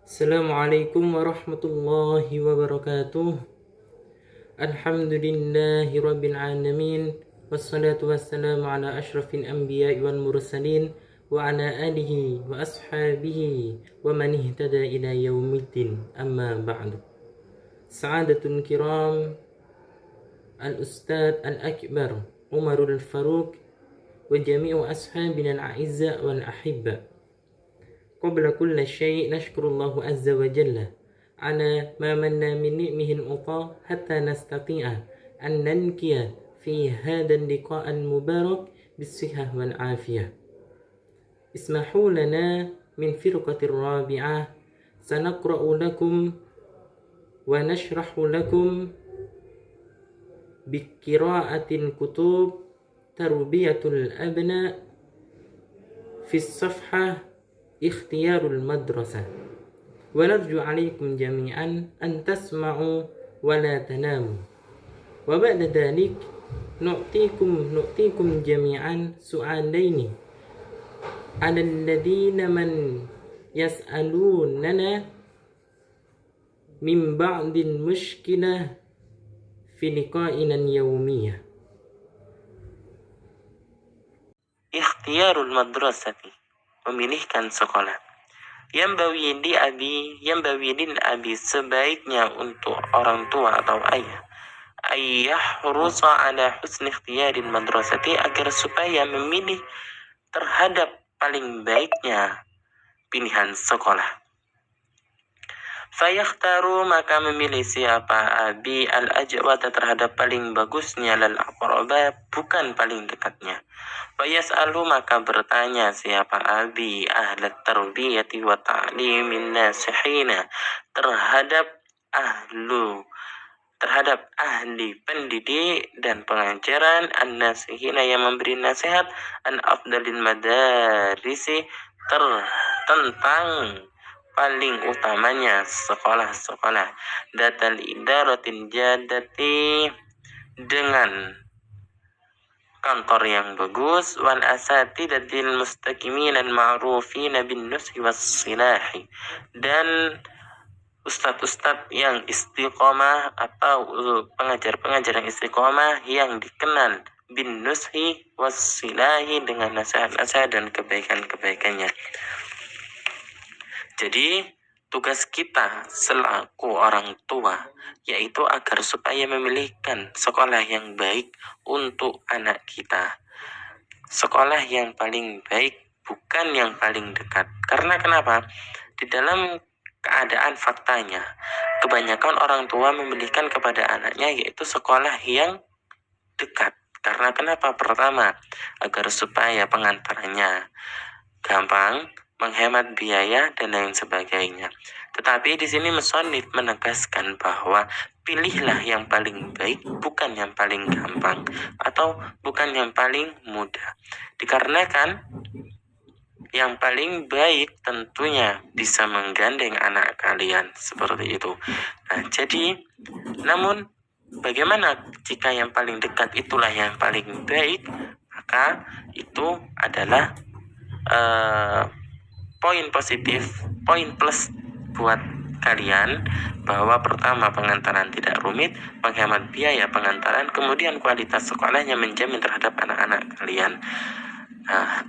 Assalamualaikum warahmatullahi wabarakatuh. Alhamdulillahi rabbil alamin. Wassalatu wassalamu ala ashrafil anbiya'i wal mursalin wa ala alihi wa ashabihi wa man ihtada ila yaumiddin. Amma ba'du. Sa'adatul kiram, al-ustadz al-akbar Umarul Faruq wa jami'u ashabina al-a'izza wal ahibba. قبل كل شيء نشكر الله عز وجل على ما من من نعمه العطاء حتى نستطيع أن ننكي في هذا اللقاء المبارك بالصحة والعافية. اسمحوا لنا من فرقة الرابعة سنقرأ لكم ونشرح لكم بقراءة الكتب تربية الأبناء في الصفحة اختيار المدرسة، ونرجو عليكم جميعا أن تسمعوا ولا تناموا. وبعد ذلك نعطيكم جميعا سؤالين على الذين من يسألوننا من بعض المشكلة في لقائنا اليومية. اختيار المدرسة، memilihkan sekolah. Yambawi lil abi, sebaiknya untuk orang tua atau ayah, ayyahrusa ala husni ikhtiyaril madrasati, agar supaya memilih terhadap paling baiknya pilihan sekolah. Fayakhtaru, maka memilih siapa abi al-ajwata, terhadap paling bagusnya, lal aqraba, bukan paling dekatnya. Fayas'alu, maka bertanya siapa abi ahlat tarbiyati wa ta'limin nasihina, terhadap ahli pendidik dan pengajaran, an-nasihina, yang memberi nasihat, an afdalil madarisi, tentang paling utamanya sekolah-sekolah, datal idaratin jadati, dengan kantor yang bagus, wal asatidatil mustaqimin al ma'rufin bin nushi was silahi, dan ustadz-ustadz yang istiqomah atau pengajar-pengajar yang istiqomah yang dikenal bin nushi was silahi, dengan nasihat-nasihat dan kebaikan-kebaikannya. Jadi tugas kita selaku orang tua yaitu agar supaya memilihkan sekolah yang baik untuk anak kita. Sekolah yang paling baik, bukan yang paling dekat. Karena kenapa? Di dalam keadaan faktanya, kebanyakan orang tua memilihkan kepada anaknya yaitu sekolah yang dekat. Karena kenapa? Pertama, agar supaya pengantarannya gampang, menghemat biaya dan lain sebagainya. Tetapi di sini musannif menegaskan bahwa pilihlah yang paling baik, bukan yang paling gampang atau bukan yang paling mudah. Dikarenakan yang paling baik tentunya bisa menggandeng anak kalian, seperti itu. Nah, jadi namun bagaimana jika yang paling dekat itulah yang paling baik? Maka itu adalah poin positif, poin plus buat kalian, bahwa pertama pengantaran tidak rumit, menghemat biaya pengantaran, kemudian kualitas sekolahnya menjamin terhadap anak-anak kalian. Nah,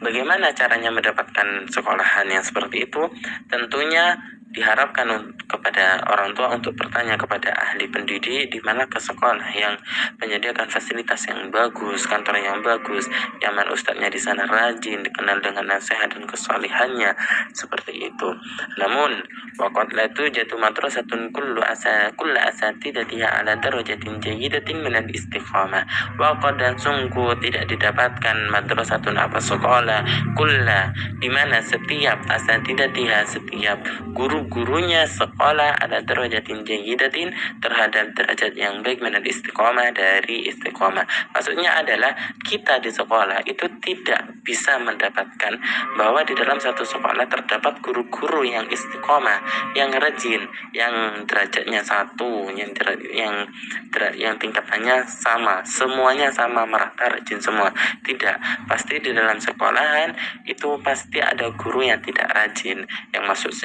bagaimana caranya mendapatkan sekolahan yang seperti itu? Tentunya diharapkan kepada orang tua untuk bertanya kepada ahli pendidik di mana ke sekolah yang menyediakan fasilitas yang bagus, kantor yang bagus, nyaman, ustadznya di sana rajin, dikenal dengan nasihat dan kesalihannya, seperti itu. Namun waqad la tujadu madrasatun kullu asatidatiha ala darajatin jayyidatin min al-istiqamah. Waqad, dan sungguh tidak didapatkan madrasatun, apa sekolah, kulla, di mana setiap asatidatiha, setiap guru itu gurunya sekolah ala darajatin jayyidatin, terhadap derajat yang baik, minal istiqomah, dari istiqomah. Maksudnya adalah kita di sekolah itu tidak bisa mendapatkan bahwa di dalam satu sekolah terdapat guru-guru yang istiqomah, yang rajin, yang derajatnya satu, yang tingkatannya sama, semuanya sama, merata rajin semua. Tidak, pasti di dalam sekolahan itu pasti ada guru yang tidak rajin, yang masuk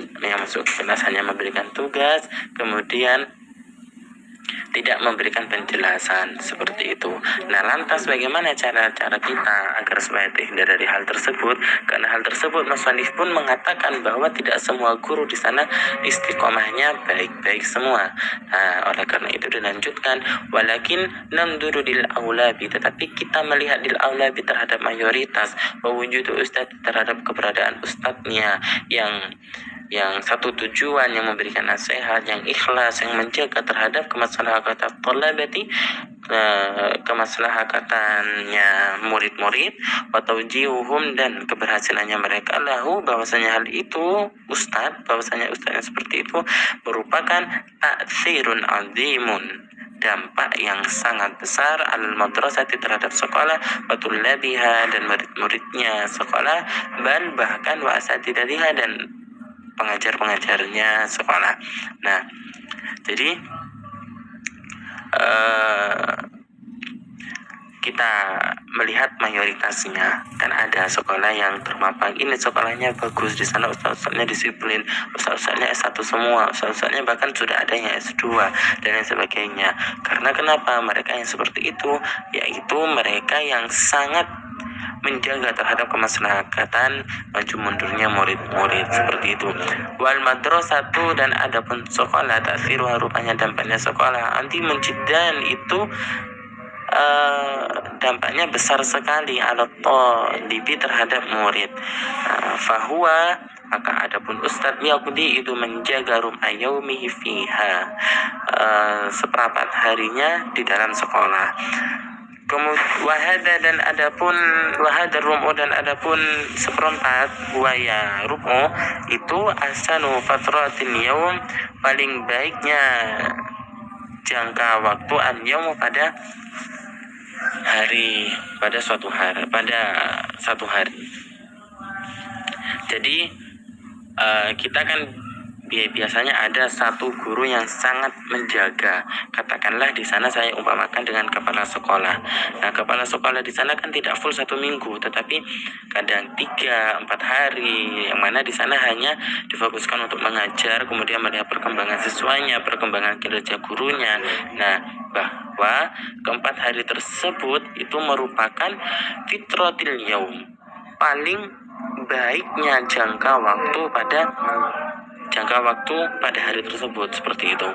kelas hanya memberikan tugas, kemudian tidak memberikan penjelasan, seperti itu. Nah, lantas bagaimana cara-cara kita agar supaya terhindar dari hal tersebut? Karena hal tersebut musannif pun mengatakan bahwa tidak semua guru di sana istiqomahnya baik-baik semua. Nah, oleh karena itu dilanjutkan, walakin namduru dil aulabi, tetapi kita melihat dil aulabi terhadap mayoritas, wa wujudu ustadz, terhadap keberadaan ustadznya yang satu tujuan, yang memberikan nasihat, yang ikhlas, yang menjaga terhadap kemaslahatan thalabati, kemaslahatannya murid-murid, wa tawjihuhum, dan keberhasilannya mereka, lahu, bahwasanya hal itu bahwasanya ustaz yang seperti itu merupakan ta'tsirun azimun, dampak yang sangat besar, alal madrasati, terhadap sekolah, wa tullabiha, dan murid-muridnya sekolah, bahkan wa asatidatiha, dan pengajar-pengajarnya sekolah. Nah, jadi kita melihat mayoritasnya, kan ada sekolah yang termampang, ini sekolahnya bagus, di sana ustaz-ustaznya disiplin, ustaz-ustaznya S1 semua, ustaz-ustaznya bahkan sudah ada yang S2 dan lain sebagainya. Karena kenapa mereka yang seperti itu? Yaitu mereka yang sangat menjaga terhadap kemaslahatan maju mundurnya murid-murid, seperti itu. Wal madrasatu, dan adapun sekolah, ta'thiruha, rupanya dampaknya sekolah, anti menjidan, itu dampaknya besar sekali, ala thalibi, terhadap murid. Fahuwa, maka adapun ustadz, yaqdi, itu menjaga rumah yaumihi fiha, seperempat harinya di dalam sekolah. Kemudian wahada, dan adapun wahada rumu, dan adapun seperempat, buaya rumu, itu asanu fatratin yaum, paling baiknya jangka waktu, an yaum, pada hari, pada satu hari. Jadi kita kan biasanya ada satu guru yang sangat menjaga. Katakanlah di sana saya umpamakan dengan kepala sekolah. Nah, kepala sekolah di sana kan tidak full 1 minggu, tetapi kadang 3-4 hari, yang mana di sana hanya difokuskan untuk mengajar, kemudian melihat perkembangan siswanya, perkembangan kinerja gurunya. Nah, bahwa ke-4 hari tersebut itu merupakan fitratil yaum, paling baiknya jangka waktu pada hari tersebut, seperti itu.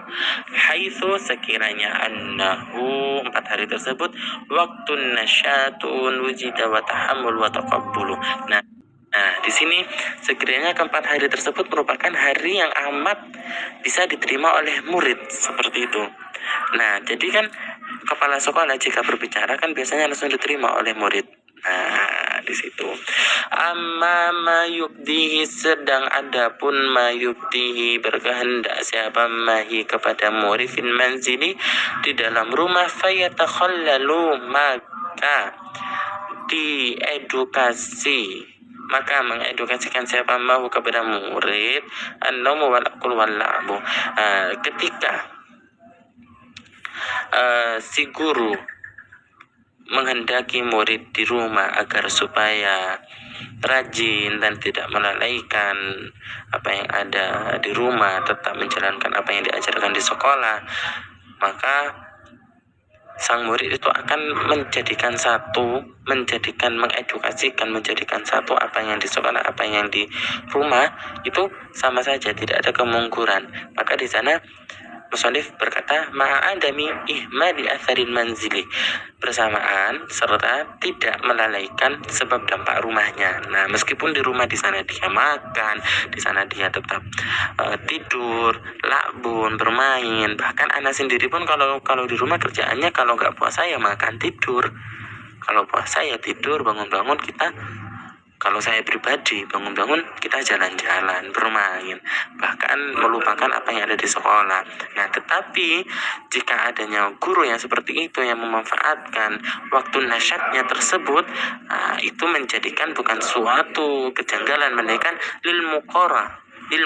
Haitsu, sekiranya annahu, 4 hari tersebut, waktun nasyatun wujida wa tahammul wa taqabbulu. Nah, di sini sekiranya ke-4 hari tersebut merupakan hari yang amat bisa diterima oleh murid, seperti itu. Nah, jadi kan kepala sekolah jika berbicara kan biasanya langsung diterima oleh murid. Nah, di situ. Amma mayubdihi, sedang adapun mayubdihi, berkehendak siapa mahi, kepada murid, fil manzili, di dalam rumah, fayatakhallalu, maka diedukasi, maka mengedukasikan siapa mahu, kepada murid, an-naumu wal aqlu wal la'bu. Ketika si guru menghendaki murid di rumah agar supaya rajin dan tidak melalaikan apa yang ada di rumah, tetap menjalankan apa yang diajarkan di sekolah, maka sang murid itu akan menjadikan satu apa yang di sekolah, apa yang di rumah, itu sama saja, tidak ada kemungkuran. Maka di sana musannif berkata ma'adami ihmali atharin manzili, bersamaan serta tidak melalaikan sebab dampak rumahnya. Nah, meskipun di rumah di sana dia makan, di sana dia tetap tidur, lakbun, bermain. Bahkan anak sendiri pun kalau di rumah kerjaannya kalau nggak puasa ya makan tidur. Kalau puasa ya tidur, bangun-bangun kita Kalau saya pribadi bangun-bangun kita jalan-jalan, bermain, bahkan melupakan apa yang ada di sekolah. Nah, tetapi jika adanya guru yang seperti itu yang memanfaatkan waktu nasyatnya tersebut, itu menjadikan bukan suatu kejanggalan, melainkan lil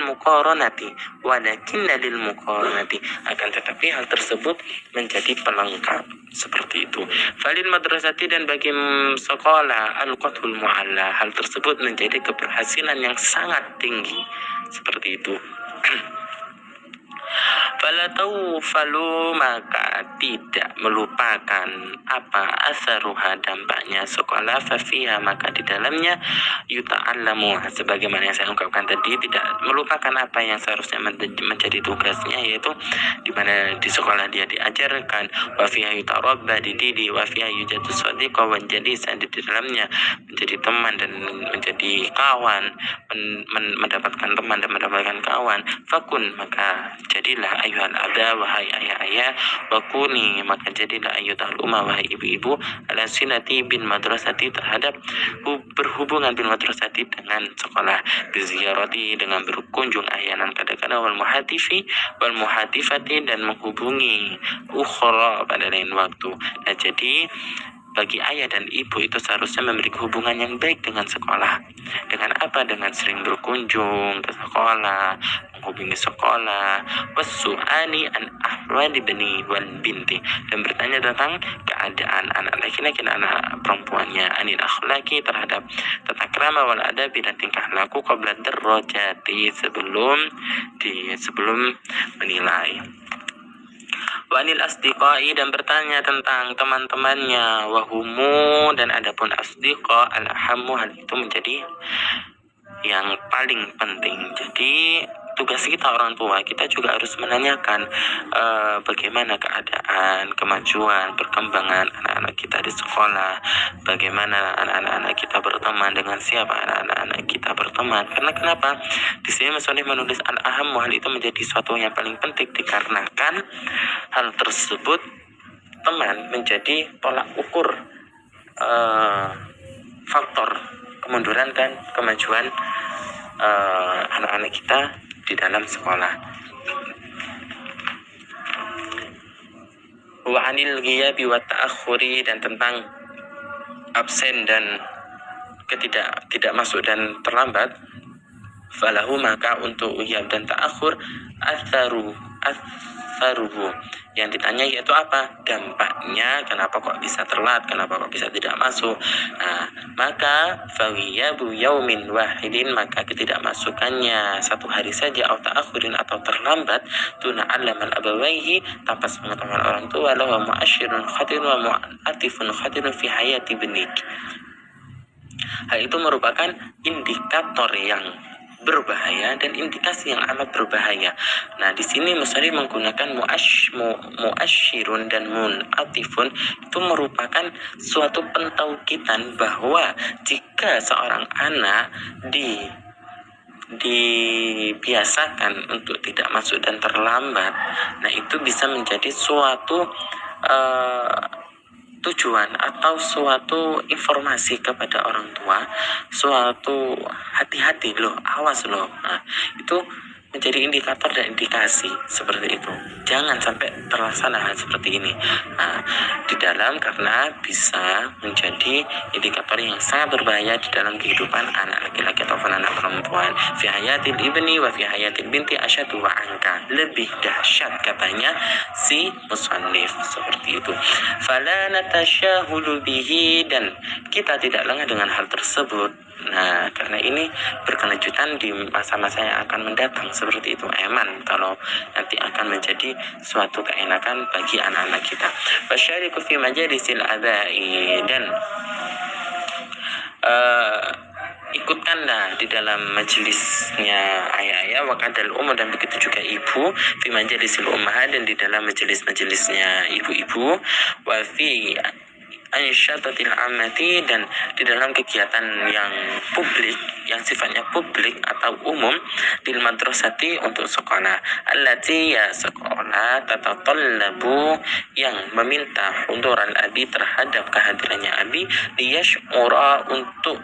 muqaranati walakinna lil muqaranati, akan tetapi hal tersebut menjadi pelengkap seperti itu. Falil madrasati, dan bagi sekolah al-qathul mu'alla, hal tersebut menjadi keberhasilan yang sangat tinggi seperti itu. Fala falu, maka tidak melupakan apa asaruha, dampaknya sekolah, fafiha, maka di dalamnya yuta'allamu, sebagaimana yang saya ungkapkan tadi, tidak melupakan apa yang seharusnya menjadi tugasnya, yaitu di mana di sekolah dia diajarkan, wa fiha yutarabba, dididik, wa fiha yujadu shadiqa wa jalisa, di dalamnya menjadi teman dan menjadi kawan, mendapatkan teman dan mendapatkan kawan. Fakun, maka jadilah ayuhal ada, wahai ayah-ayah, wakuni, maka jadilah ayuhal umma, wahai ibu-ibu, ala silati bin madrasati, terhadap berhubungan bin madrasati dengan sekolah, biziarati, dengan berkunjung ahyanan kadang-kadang, wal muhatifati, dan menghubungi ukhra pada lain waktu. Nah, jadi bagi ayah dan ibu itu seharusnya memiliki hubungan yang baik dengan sekolah. Dengan apa? Dengan sering berkunjung ke sekolah, menghubungi sekolah, wasu'ani an ahwali bani wal binti, dan bertanya tentang keadaan anak laki-laki dan anak perempuannya, anil akhlaki, terhadap tata krama, wal adabi, dan tingkah laku, qabla darajati, sebelum menilai. Wanil asdiqai, dan bertanya tentang teman-temannya, wahumu, dan adapun asdiqa al-ahammu, hal itu menjadi yang paling penting. Jadi tugas kita orang tua, kita juga harus menanyakan bagaimana keadaan, kemajuan, perkembangan anak-anak kita di sekolah, bagaimana anak-anak kita berteman, dengan siapa anak-anak kita berteman. Karena kenapa? Di sini Mas Soleh menulis al-aham, hal itu menjadi suatu yang paling penting, dikarenakan hal tersebut teman menjadi tolak ukur faktor kemunduran dan kemajuan anak-anak kita di dalam sekolah. Wa anil ghiyabi wa ta'akhuri, dan tentang absen dan tidak masuk dan terlambat, falahu, maka untuk ghiyab dan ta'akhur atharuhu, yang ditanya yaitu apa? Dampaknya, kenapa kok bisa telat, kenapa kok bisa tidak masuk. Nah, maka fawiyabu yaumin wahidin, maka ketidakmasukannya satu hari saja, atau ta'akhurin, atau terlambat, tuna alamal abawaihi, tanpa pengetahuan orang tua, lawa mu'asyirun khatirun wa mu'atifun khatirun fi hayati benik. Hal itu merupakan indikator yang berbahaya dan indikasi yang amat berbahaya. Nah, di sini Musari menggunakan muasyirun dan munatifun, itu merupakan suatu pentauqitan bahwa jika seorang anak dibiasakan untuk tidak masuk dan terlambat, nah itu bisa menjadi suatu tujuan atau suatu informasi kepada orang tua, suatu hati-hati loh, awas loh. Nah, itu menjadi indikator dan indikasi seperti itu. Jangan sampai terlaksana hal seperti ini. Nah, di dalam, karena bisa menjadi indikator yang sangat berbahaya di dalam kehidupan anak laki-laki ataupun anak perempuan. Fi hayatil ibni wa fi hayatil binti asyadu wa angka, lebih dahsyat katanya si musannif seperti itu. Fala natasyahulu bihi, dan kita tidak lengah dengan hal tersebut. Nah, karena ini berkelanjutan di masa-masa yang akan mendatang seperti itu. Eman kalau nanti akan menjadi suatu keenakan bagi anak-anak kita. Fasyariku fi majalisil abai, dan ikutkanlah di dalam majelisnya ayah-ayah, wa kadal umur, dan begitu juga ibu, fi majalisil ummahat, dan di dalam majelis-majelisnya ibu-ibu, wa fi ansyatatil amati, dan di dalam kegiatan yang publik, yang sifatnya publik atau umum, lil madrasati untuk sekolah, allati ya sekolah tatatallabu yang meminta hunduran abi terhadap kehadirannya abi, liyash'ura untuk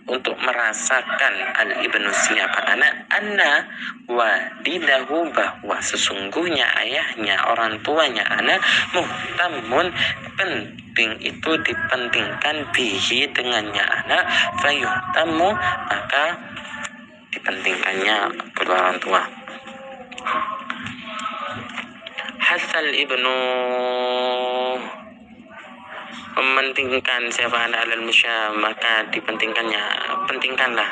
untuk merasakan al-ibnu siapa anak, anna walidahu bahwa sesungguhnya ayahnya, orang tuanya anak, muhtamun penting, itu dipentingkan, bihi dengannya anak, fayuhtamu maka dipentingkannya kedua orang tua. Hasal ibnu mementingkan siapa anak alal musya, maka pentingkanlah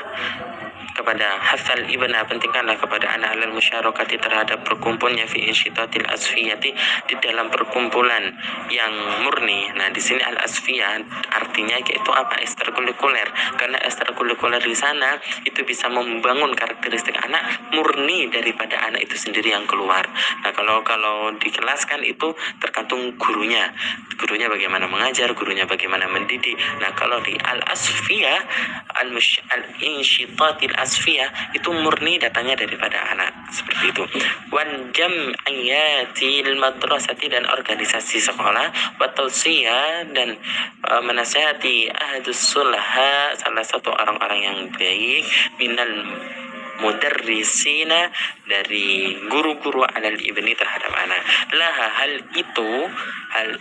kepada hasal ibna, pentingkanlah kepada anak alal musyarakati terhadap berkumpulnya fi insyitatil asfiyati, di dalam perkumpulan yang murni. Nah, di sini al asfiyah artinya yaitu apa? Ekstrakurikuler. Karena ekstrakurikuler di sana itu bisa membangun karakteristik anak murni daripada anak itu sendiri yang keluar. Nah, kalau dikelaskan itu tergantung gurunya bagaimana mengajar, gurunya bagaimana mendidik. Nah, kalau di al asfiyah, al insyitatil asfiyah itu murni datanya daripada anak, seperti itu. Wan jam'iyatil madrasati, dan organisasi sekolah, wa tausiyah, dan menasihati ahadus sulha, salah satu orang-orang yang baik, minal mudarrisina, dari guru-guru alal ibni terhadap anak. Laha, hal itu al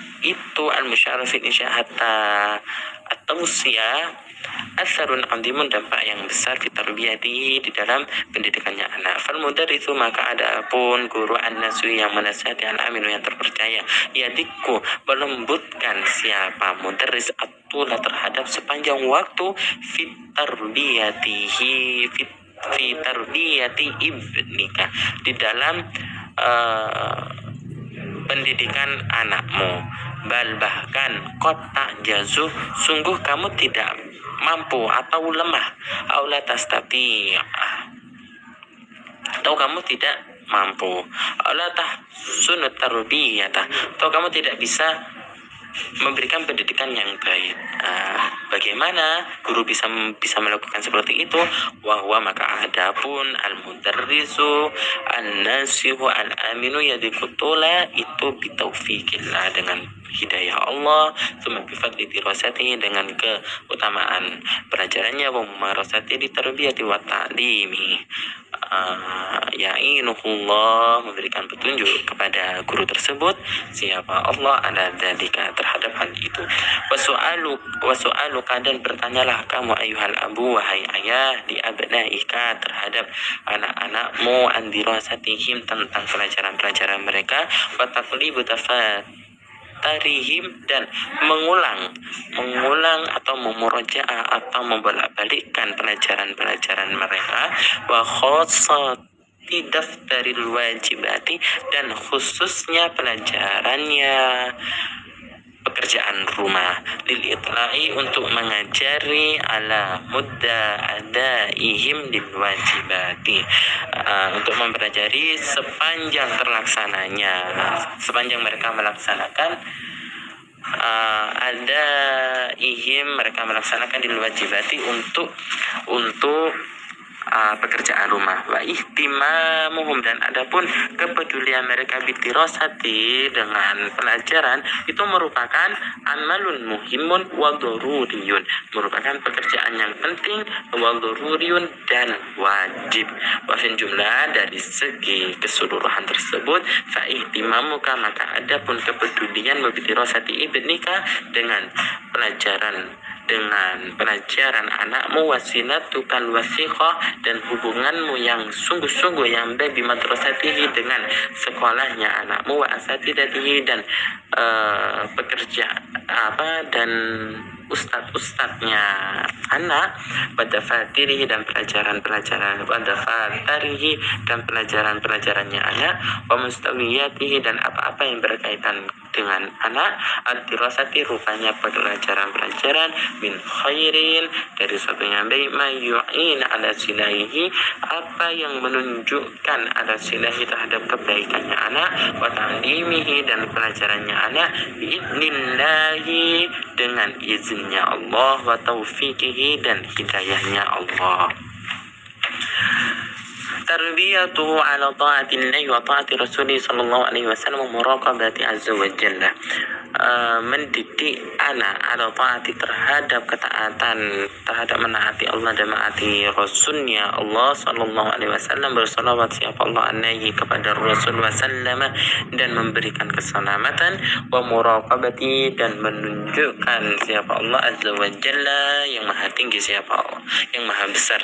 musyarrafin insya hatta at-tausiyah asarun adimun, dampak yang besar fitarbiyati, di dalam pendidikannya anak. Fal mudarrisu, maka ada pun guru an-nasu yang menasihati al-aminu yang terpercaya, yadiku melembutkan siapa mudarris atula terhadap sepanjang waktu fitarbiyatihi fi tarbiyati ibnika, di dalam pendidikan anakmu. Bal, bahkan kota jazuh, sungguh kamu tidak mampu atau lemah, aula tastati, atau kamu tidak mampu, aula tahsunut tarbiyata, atau kamu tidak bisa memberikan pendidikan yang baik. Bagaimana guru bisa melakukan seperti itu? Wahwa, maka adapun al-mudarrisu an-nasihu al-aminu yadikutula, itu bitaufikillah, dengan hidayah Allah, tsumma bifadli dirasati, dengan keutamaan pelajarannya, wa mumarasati di tarbiyati wa ta'limi, ya'inuhullah, memberikan petunjuk kepada guru tersebut siapa Allah ala dzalika, terhadap hal itu. Wasu'aluka, dan bertanyalah kamu ayuhal abu, wahai ayah, di abnaika, terhadap anak-anakmu, an dirasatihim, tentang pelajaran-pelajaran mereka, wa taqlibu tarihim, dan mengulang atau memurajaah atau membolak-balikkan pelajaran-pelajaran mereka, wa khossati daftaril wajibati, dan khususnya pelajarannya pekerjaan rumah, lil itla'i, untuk mengajari ala mudda adaihim lil wajibati, untuk mempelajari sepanjang mereka melaksanakan mereka melaksanakan lil wajibati, untuk pekerjaan rumah. Wa ihtimamuhum, dan adapun kepedulian mereka bidirasati, dengan pelajaran, itu merupakan amalun muhimun wa daruriyun, merupakan pekerjaan yang penting, wa daruriyun, dan wajib. Wa fin jumlah, dari segi keseluruhan tersebut, fa ihtimamuka, maka adapun kepedulian bidirasati ibnika, dengan pelajaran anakmu, wasilatukan wasiqah, dan hubunganmu yang sungguh-sungguh yang baik, bi madrasatihi, dengan sekolahnya anakmu, wa asatidatihi, dan dan ustadz-ustadznya anak, pada fatirihi, dan pelajaran-pelajarannya anak, wa mustawiyatihi, dan apa-apa yang berkaitan dengan anak ad-dirasati rupanya pelajaran-pelajaran min khairin dari suatu yang baik mayu'in ala silahi apa yang menunjukkan ala silahi terhadap kebaikannya anak wa ta'limihi dan pelajarannya anak biidnillahi dengan izinnya Allah wa taufiqihi dan hidayahnya Allah. Tarbiyatuhu ala ta'atillahi wa ta'ati rasulih sallallahu alaihi wasallam muraqabati azza wa jalla. Mendidik anak ala taati terhadap ketaatan, terhadap menaati Allah dan menaati Rasulnya Allah sallallahu alaihi wasallam, bersalawat siapa Allah alaihi kepada Rasul wasallam dan memberikan keselamatan, wa muraqabati dan menunjukkan siapa Allah azza wa jalla yang maha tinggi siapa Allah, yang maha besar,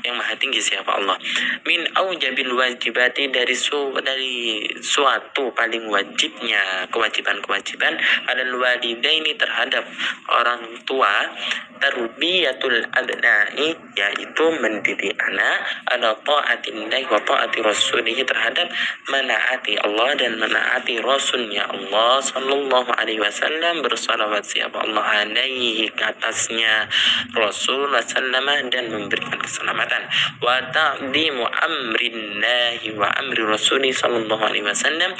yang maha tinggi siapa Allah. Min aujabil wajibati dari suatu paling wajibnya kewajiban-kewajiban adal walidaini terhadap orang tua, tarbiyatul abna'i yaitu mendidik anak ala ta'atillahi wa ta'ati rasulih terhadap menaati Allah dan menaati Rasulnya Allah sallallahu alaihi wasallam, bersalawat siapa Allah alaihi ke atasnya Rasul wasallam dan memberikan keselamatan, wa ta'dimu amrillahi wa amri rasulih sallallahu alaihi wasallam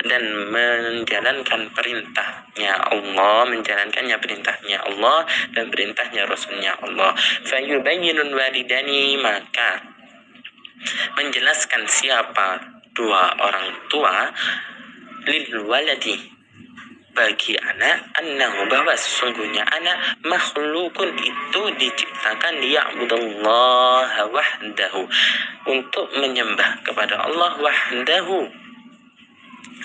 dan menjalankan perintahnya Allah, menjalankannya perintahnya Allah dan perintahnya Rasulnya Allah. Fayubayyinul walidani maka menjelaskan siapa dua orang tua lil waladi bagi anak annahu bahwa sesungguhnya anak makhlukun itu diciptakan liya'budallaha wahdahu untuk menyembah kepada Allah wahdahu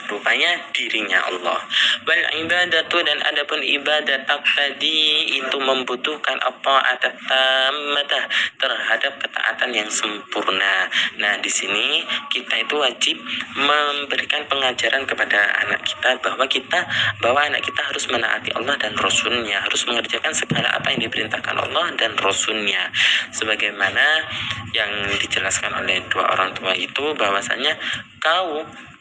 rupanya dirinya Allah. Wal ibadatu dan adapun ibadat tadi itu membutuhkan at-ta'ata tammah terhadap ketaatan yang sempurna. Nah, di sini kita itu wajib memberikan pengajaran kepada anak kita bahwa anak kita harus menaati Allah dan Rasulnya, harus mengerjakan segala apa yang diperintahkan Allah dan Rasulnya. Sebagaimana yang dijelaskan oleh dua orang tua itu bahwasanya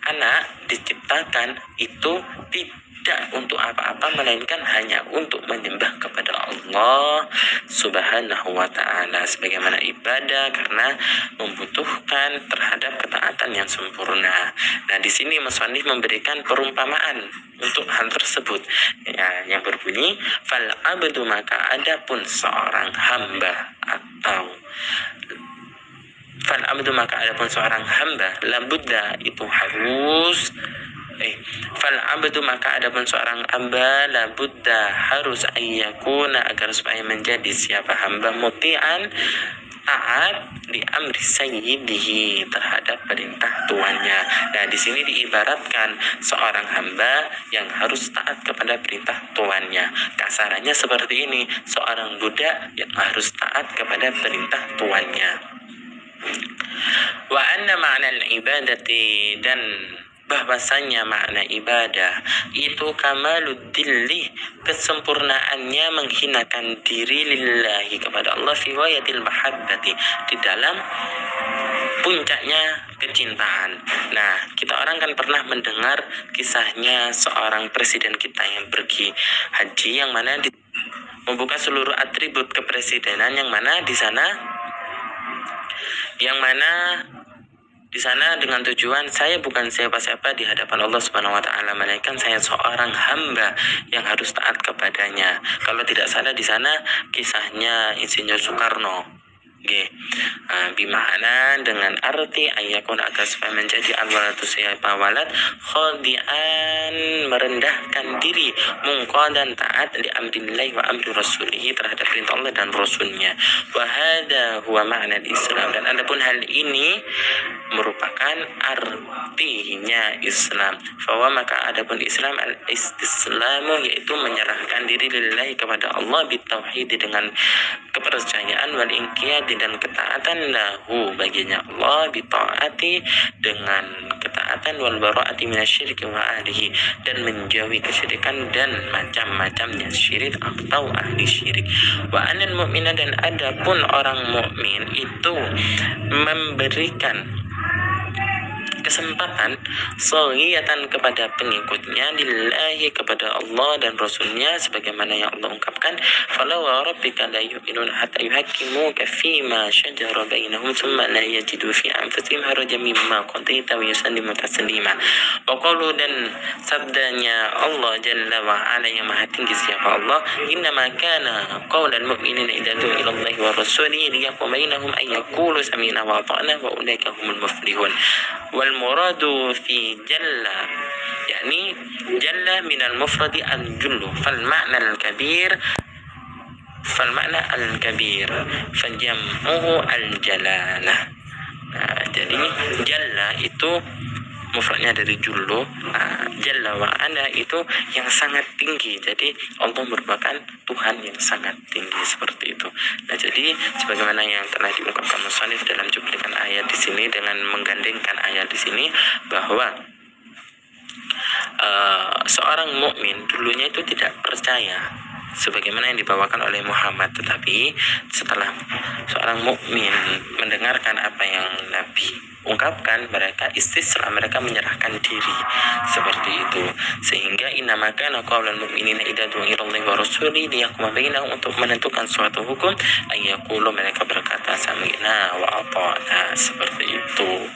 anak diciptakan itu tidak untuk apa-apa melainkan hanya untuk menyembah kepada Allah Subhanahu wa ta'ala sebagaimana ibadah karena membutuhkan terhadap ketaatan yang sempurna. Nah, di sini musannif memberikan perumpamaan untuk hal tersebut ya, yang berbunyi fal abdu maka adapun seorang hamba atau fal abdu maka adapun seorang hamba labudda itu harus fal abdu maka adapun seorang hamba labudda harus ayyakuna agar supaya menjadi siapa hamba muti'an taat di amri sayyidihi terhadap perintah tuannya. Nah, di sini diibaratkan seorang hamba yang harus taat kepada perintah tuannya. Kasarannya seperti ini, seorang budak yang harus taat kepada perintah tuannya. Wa anna ma'nal ibadati dan bahwasanya makna ibadah itu kamaluddilli kesempurnaannya menghinakan diri lillahi kepada Allah fi wayatil mahabbati di dalam puncaknya kecintaan. Nah, kita orang kan pernah mendengar kisahnya seorang presiden kita yang pergi haji yang mana membuka seluruh atribut kepresidenan yang mana di sana dengan tujuan saya bukan siapa-siapa di hadapan Allah Subhanahu wa taala melainkan saya seorang hamba yang harus taat kepadanya. Kalau tidak salah di sana kisahnya Insinyur Soekarno. Bimana dengan arti ayakun agar supaya menjadi al-waladu siapa walad khodi'an merendahkan diri mungqadan taat li amrillahi wa amri rasulihi terhadap perintah Allah dan Rasulnya. Wa hadha huwa ma'na Islam dan adapun hal ini merupakan artinya Islam. Bahwa maka adapun Islam al-istislamu yaitu menyerahkan diri lillahi kepada Allah bitauhid dengan kepercayaan wal inqiyad dan ketaatan lahu baginya Allah bitaati dengan ketaatan wal bara'ati minasyirki wa ahlihi dan menjauhi kesyirikan dan macam-macamnya syirik atau ahli syirik. Wa anal mu'mina dan adapun orang mukmin itu memberikan kesempatan saghiyatan kepada pengikutnya lillahi kepada Allah dan Rasulnya sebagaimana yang Allah ungkapkan fala wa rabbika la yu'minuna hatta yuhaqqimuka fima shajara bainahum thumma la yajidu fi anfusihim harajan mimma qadaita wa yusallimu taslima. Wa qalu dan sabdanya Allah Jalla wa Ala yang maha tinggi siapa Allah innama kana qaulal mu'minina idza du'u ila Allahi wa rasulihi liyahkum bainahum ay yaqulu sami'na wa ata'na wa ulaika humul muflihun. Wal muradu fi jalla yakni jalla minal mufradi al jullu fal ma'na al kabir fajam'uhu al jalalah. Nah, jadi jalla itu mufradnya dari jullu. Jalla wa ala itu yang sangat tinggi. Jadi Allah merupakan Tuhan yang sangat tinggi seperti itu. Nah, jadi sebagaimana yang telah diungkapkan musannif dalam cuplikan ayat di sini dengan menggandengkan ayat di sini bahwa seorang mukmin dulunya itu tidak percaya sebagaimana yang dibawakan oleh Muhammad, tetapi setelah seorang mukmin mendengarkan apa yang Nabi ungkapkan, mereka istislam, mereka menyerahkan diri seperti itu. Sehingga innamaka qaulul mu'minina idza du'a ila Allahi wa rasulihi liyahkuma bainahum, untuk menentukan suatu hukum, ayyaqulu, mereka berkata sami'na wa ata'na seperti itu.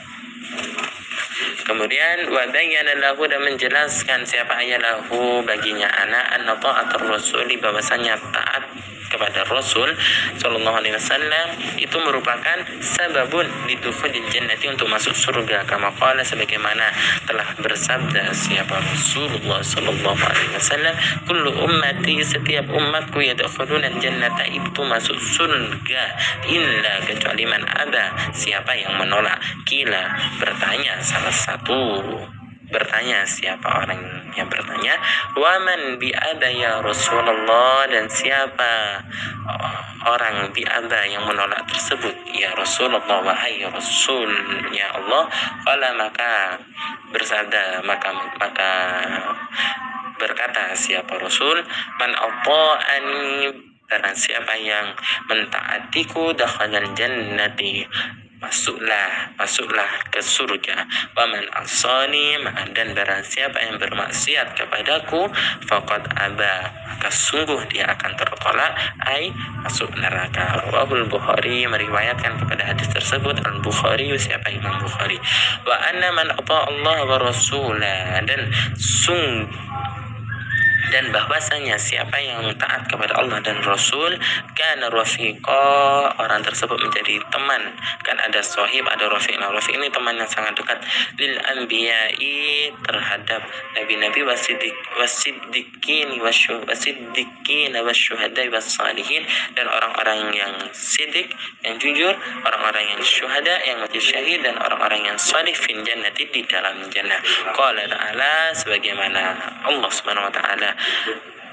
Kemudian wa bayyana lahu, dan menjelaskan siapa ayalahu baginya anak anna ta'atur rasuli, bahwasanya taat kepada Rasul sallallahu alaihi wasallam itu merupakan sababun lidukhulil jannati, untuk masuk surga, kama qala, sebagaimana telah bersabda siapa Rasulullah sallallahu alaihi wasallam, kullu ummati, setiap umatku yadkhuluna jannata, itu masuk surga, illa, kecuali man aba, siapa yang menolak. Kila, bertanya salah satu, bertanya siapa orang yang bertanya, waman bi'ada ya Rasulullah, dan siapa orang bi'ada yang menolak tersebut ya Rasulullah, wahai Rasulnya Allah. Qala, maka bersabda, maka berkata siapa Rasul, man ata'ani, barang siapa yang mentaatiku, dakhalal jannati, masuklah ke surga. Waman asani, dan barang siapa yang bermaksiat kepadaku, faqad aba, maka sungguh dia akan tertolak, ai masuk neraka. Rawahul Bukhari, meriwayatkan kepada hadis tersebut Al Bukhari, siapa Imam Bukhari. Wa anna man ata Allah wa rasulah, dan bahwasanya siapa yang taat kepada Allah dan Rasul, kana rafiqa, orang tersebut menjadi teman. Kan ada sahib, ada rafiq. Nah, rafiq ini teman yang sangat dekat, lil anbiya'i, terhadap nabi-nabi, wasiddiqin wasyuhada wassalihin, dan orang-orang yang siddiq, yang jujur, orang-orang yang syuhada, yang mati syahid, dan orang-orang yang salih fil jannati, di dalam jannah. Qala ta'ala, sebagaimana Allah Subhanahu wa taala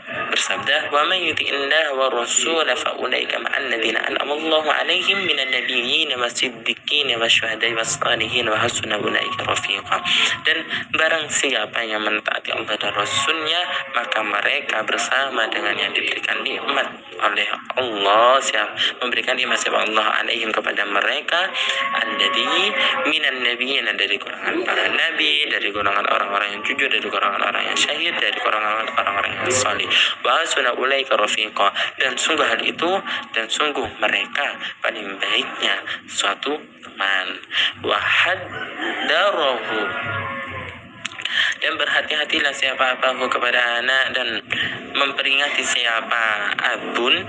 bersabda, wa man yuti'illah wa rasul fa ulaika ma'al ladzina an'ama Allahu 'alaihim minan nabiyyin wasiddiqin wasyuhada'i wassalihin wa hasuna ulaika rafiqa. Dan barang siapa yang mentaati Allah dan Rasulnya, maka mereka bersama dengan yang diberikan nikmat oleh Allah, memberikan nikmat siapa Allah alaihim kepada mereka, alladzi minan nabiyyin, dari golongan para nabi, dari golongan orang-orang yang jujur, dari golongan orang yang syahid, dari golongan orang-orang yang salih. Wa hasuna ulaika rafiqa, dan sungguh hal itu, dan sungguh mereka paling baiknya suatu teman. Wa haddarahu, dan berhati-hatilah siapa abahu kepada anak, dan memperingati siapa abun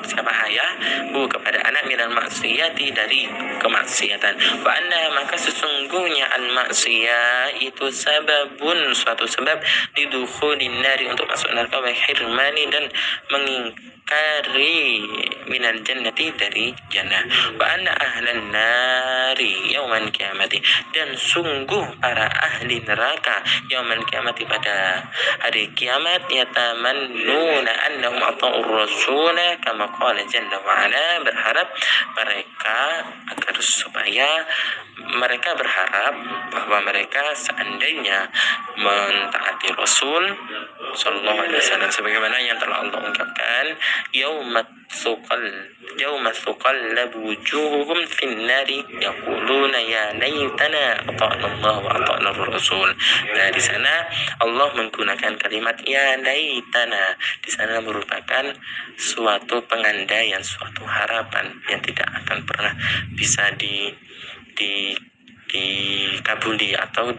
siapa ayah kepada anak, minal maksiyati, dari kemaksiatan. Wa anna, maka sesungguhnya al maksiyah itu sababun, suatu sebab, lidukhulin nari, untuk masuk neraka, wa hirmani, dan mengingkari minal jannati, dari jannah. Wa anna ahlan nari yauman kiamati, dan sungguh para ahli neraka yauman kiamati, pada hari kiamat, yatamannuna annahum ata'ur rasula kama qala jalla wa ala, berharap mereka agar supaya mereka berharap bahwa mereka seandainya mentaati Rasul sallallahu alaihi wasallam, sebagaimana yang telah Allah ungkapkan يوم تقلب وجوههم في النار يقولون ya laitana ata'na Allah wa ata'na Rasul. Nah, di sana Allah menggunakan kalimat ya laitana. Di sana merupakan suatu pengandaian, suatu harapan yang tidak akan pernah bisa dikabuli atau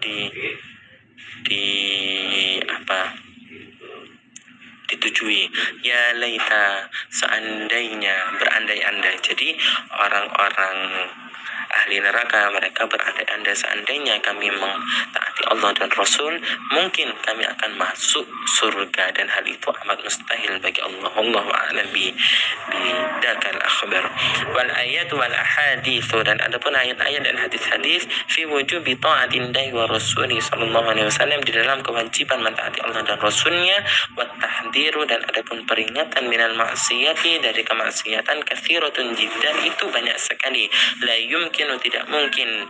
ditujui. Ya laita, seandainya, berandai-andai. Jadi orang-orang ahli neraka mereka berandai-andai, seandainya kami mentaati Allah dan Rasul, mungkin kami akan masuk surga, dan hal itu amat mustahil bagi Allah. Allahu a'lam bidakal akhbar. Wal ayat wal ahadits, dan adapun ayat-ayat dan hadis-hadis fi wujubi ta'atillahi wa rasuli sallallahu alaihi wasallam, di dalam kewajiban mentaati Allah dan Rasulnya, wa tahdziru, dan adapun peringatan minal maksiyati, dari kemaksiatan, katsiratun jiddan, itu banyak sekali. La yumkinu, tidak mungkin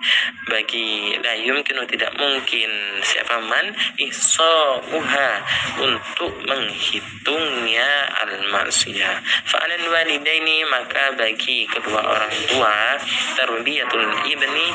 siapa man ihsa'uha, untuk menghitungnya al-maksiyah. Fa'alal walidaini, maka bagi kedua orang tua, tarbiyatul ibni,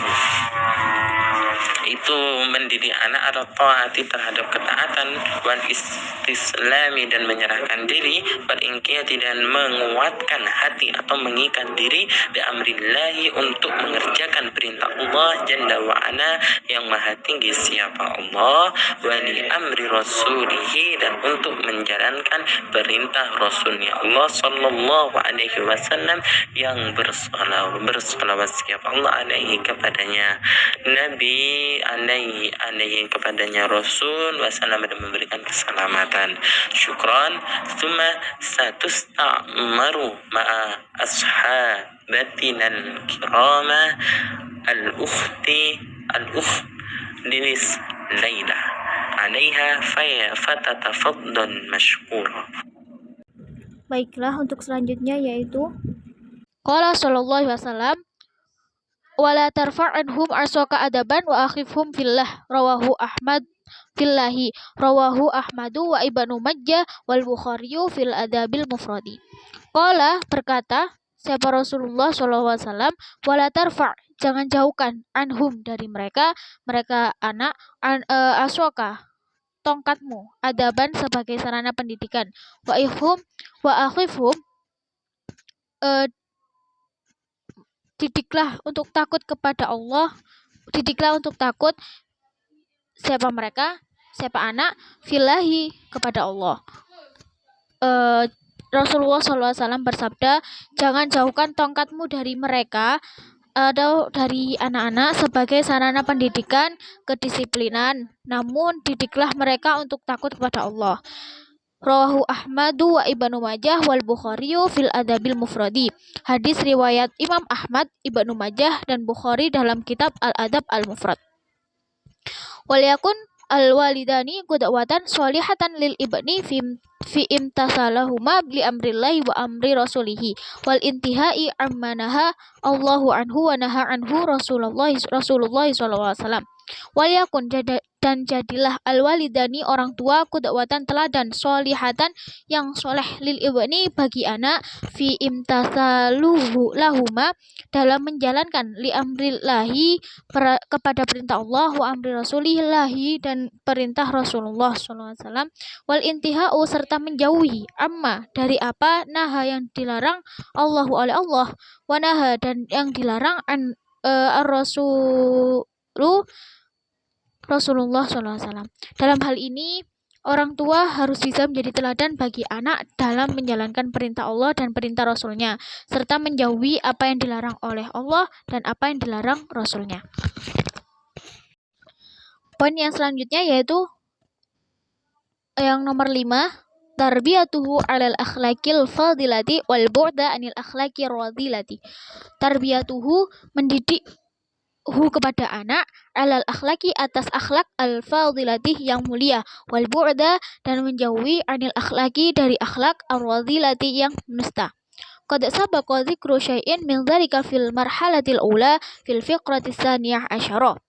itu mendidik anak atau taati terhadap ketaatan, wal istislami, dan menyerahkan diri, wal inqiyati, dan menguatkan hati atau mengikat diri, di amrillahi, untuk mengerjakan perintah Allah jalla wa ala, yang maha tinggi siapa Allah, wa li amri rasulihi, dan untuk menjalankan perintah Rasulnya Allah sallallahu alaihi wasallam, yang bersalawat siapa Allah alaihi, kepadanya Nabi, alaihi kepadanya Rasul wasallam, dan memberikan keselamatan. Syukran. Tsumma satusta'maru ma'a ashabatina al-kirama al-ukht linis Laila alaiha fatatafaddal mashkura. Baiklah, untuk selanjutnya yaitu qala sallallahu alaihi wasallam, wala tarfa'anhum arsaka adaban wa akhifhum fillah, rawahu Ahmadu wa Ibnu Majah wal Bukhariyu fil adabil mufradi. Qala, berkata siapa Rasulullah sallallahu alaihi wasallam, wala tarfa', jangan jauhkan, anhum, dari mereka anak, aswaka, tongkatmu, adaban, sebagai sarana pendidikan, wa akhifhum, didiklah untuk takut kepada Allah, didiklah untuk takut siapa anak, fillahi, kepada Allah. Rasulullah SAW bersabda, jangan jauhkan tongkatmu dari mereka atau dari anak-anak sebagai sarana pendidikan, kedisiplinan, namun didiklah mereka untuk takut kepada Allah. Rawahu Ahmadu wa Ibnu Majah wal Bukhariyu fil adabil mufradi. Hadis riwayat Imam Ahmad, Ibnu Majah, dan Bukhari dalam kitab Al-Adab Al-Mufrad. Waliyakun al-walidani qudwatan sholihatan lil ibni fi imtasalahuma li amrillahi wa amri rasulihi wal intihai ammanaha Allahu anhu wa naha anhu Rasulullah sallallahu alaihi wasallam. Waliyakun, dan jadilah al-walidani orang tua, qudwatan teladan, sholihatan yang soleh, lil ibni bagi anak, fi imtasaluhu lahuma dalam menjalankan, li amrillahi kepada perintah Allah, wa amri rasulillahi dan perintah Rasulullah SAW, wal intihau serta menjauhi, amma dari apa, naha yang dilarang, Allahu oleh Allah, wa naha dan yang dilarang, an Rasulullah SAW. Dalam hal ini, orang tua harus bisa menjadi teladan bagi anak dalam menjalankan perintah Allah dan perintah Rasulnya, serta menjauhi apa yang dilarang oleh Allah dan apa yang dilarang Rasulnya. Poin yang selanjutnya yaitu yang nomor 5, tarbiyatuhu alal akhlaqil fadilati wal bu'da anil akhlaqir radilati. Tarbiyatuhu, mendidik kepada anak, alal akhlaki, atas akhlak, al fadilati, yang mulia, wal bu'da, dan menjauhi, anil akhlaki, dari akhlak, ar radilati, yang menista. Qad sabaqa dzikru syai'in min dzalika fil marhalatil ula fil fiqratis tsaniyah asyara.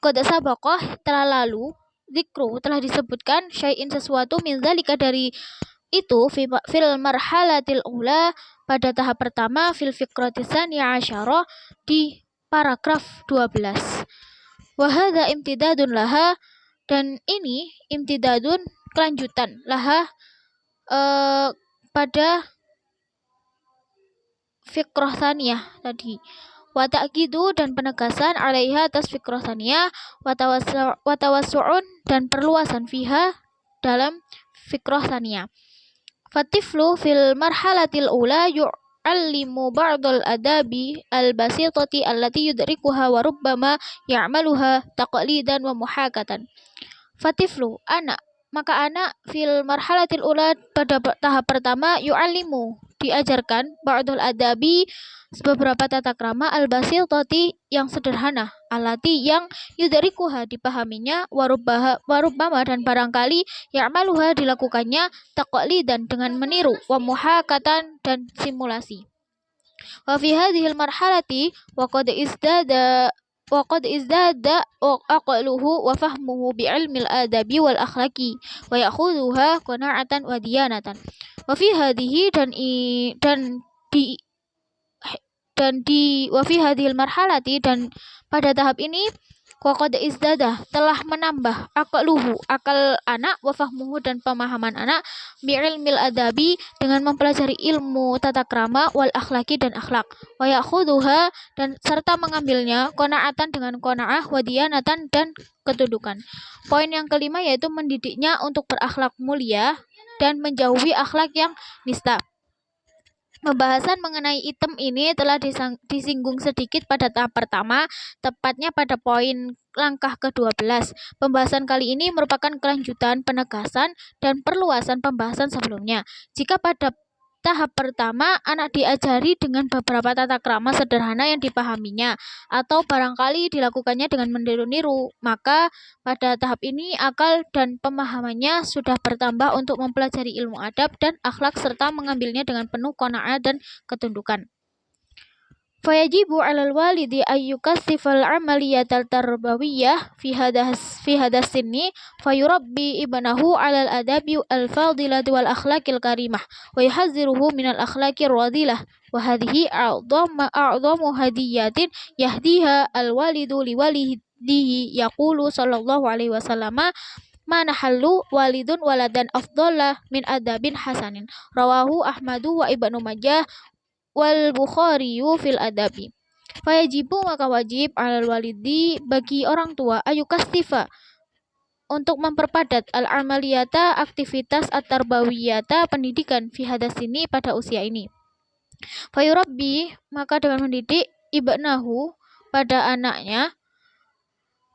Qad sabaqa, telah lalu, dzikru, telah disebutkan, syai'in, sesuatu, min dzalika, dari itu fil marhalatil ula pada tahap pertama fil fikrati tsaniyah asyara di paragraf 12. Wa hadza imtidadun laha, dan ini imtidadun kelanjutan laha pada fikrah tsaniyah tadi. Wa ta'kidu, dan penegasan alaiha atas fikrah tsaniyah, wa tawassu'un, dan perluasan fiha dalam fikrah tsaniyah. Fatiflu fil marhalatil ula yu'allimu ba'dal adabi al-basitati allati yudrikuha wa rubbama ya'maluha taqlidan wa muhakatan. Fatiflu, anak, maka anak fil marhalatil ula pada tahap pertama yu'allimu, diajarkan ba'dal adabi beberapa tata krama al-basitati yang sederhana, allati yang yudrikuha dipahaminya, warubbama dan barangkali ya'maluha dilakukannya, taqlidan dengan meniru, wa muhakatan dan simulasi. Wa fi hadhil marhalati wa qad izdada aqluhu wa fahmuhu bi ilmil adabi wal akhlaqi wa ya'khudhuha qana'atan wa diyanatan. Wa fi hadhihi wa fi hadhil marhalati, dan pada tahap ini waqad izdada telah menambah aqluhu akal anak, wa fahmuhu dan pemahaman anak, bi ilmil adabi dengan mempelajari ilmu tata krama, wal akhlaki dan akhlak, wa ya'khudhuha dan serta mengambilnya, qanaatan dengan qanaah, wa diyanatan dan ketundukan. Poin yang kelima yaitu mendidiknya untuk berakhlak mulia dan menjauhi akhlak yang nista. Pembahasan mengenai item ini telah disinggung sedikit pada tahap pertama, tepatnya pada poin langkah ke-12. Pembahasan kali ini merupakan kelanjutan, penegasan, dan perluasan pembahasan sebelumnya. Jika pada tahap pertama anak diajari dengan beberapa tata krama sederhana yang dipahaminya, atau barangkali dilakukannya dengan meniru-niru, maka pada tahap ini akal dan pemahamannya sudah bertambah untuk mempelajari ilmu adab dan akhlak serta mengambilnya dengan penuh qanaah dan ketundukan. Fayajibu 'alal walidi ayyukassifal 'amaliyatal tarbawiyah fi hadas sinni fayurabbi ibnahu 'alal adabi al fadilati wal akhlaqil karimah wa yuhadhdhiruhu minal akhlaqir radilah wa hadhihi a'dhamu hadiyatin yahdiha al walidu liwalidihi, yaqulu sallallahu alaihi wasallam ma nahallu walidun waladan afdalla min adabin hasanin, rawahu Ahmadu wa Ibnu Majah wal Bukhari fil adabi. Fayajibu, maka wajib, alal walidi bagi orang tua, ayukastifa untuk memperpadat al amaliyata aktivitas at-tarbawiyata pendidikan fi hadas ini pada usia ini. Fayurabbi, maka dengan mendidik, ibnahu pada anaknya,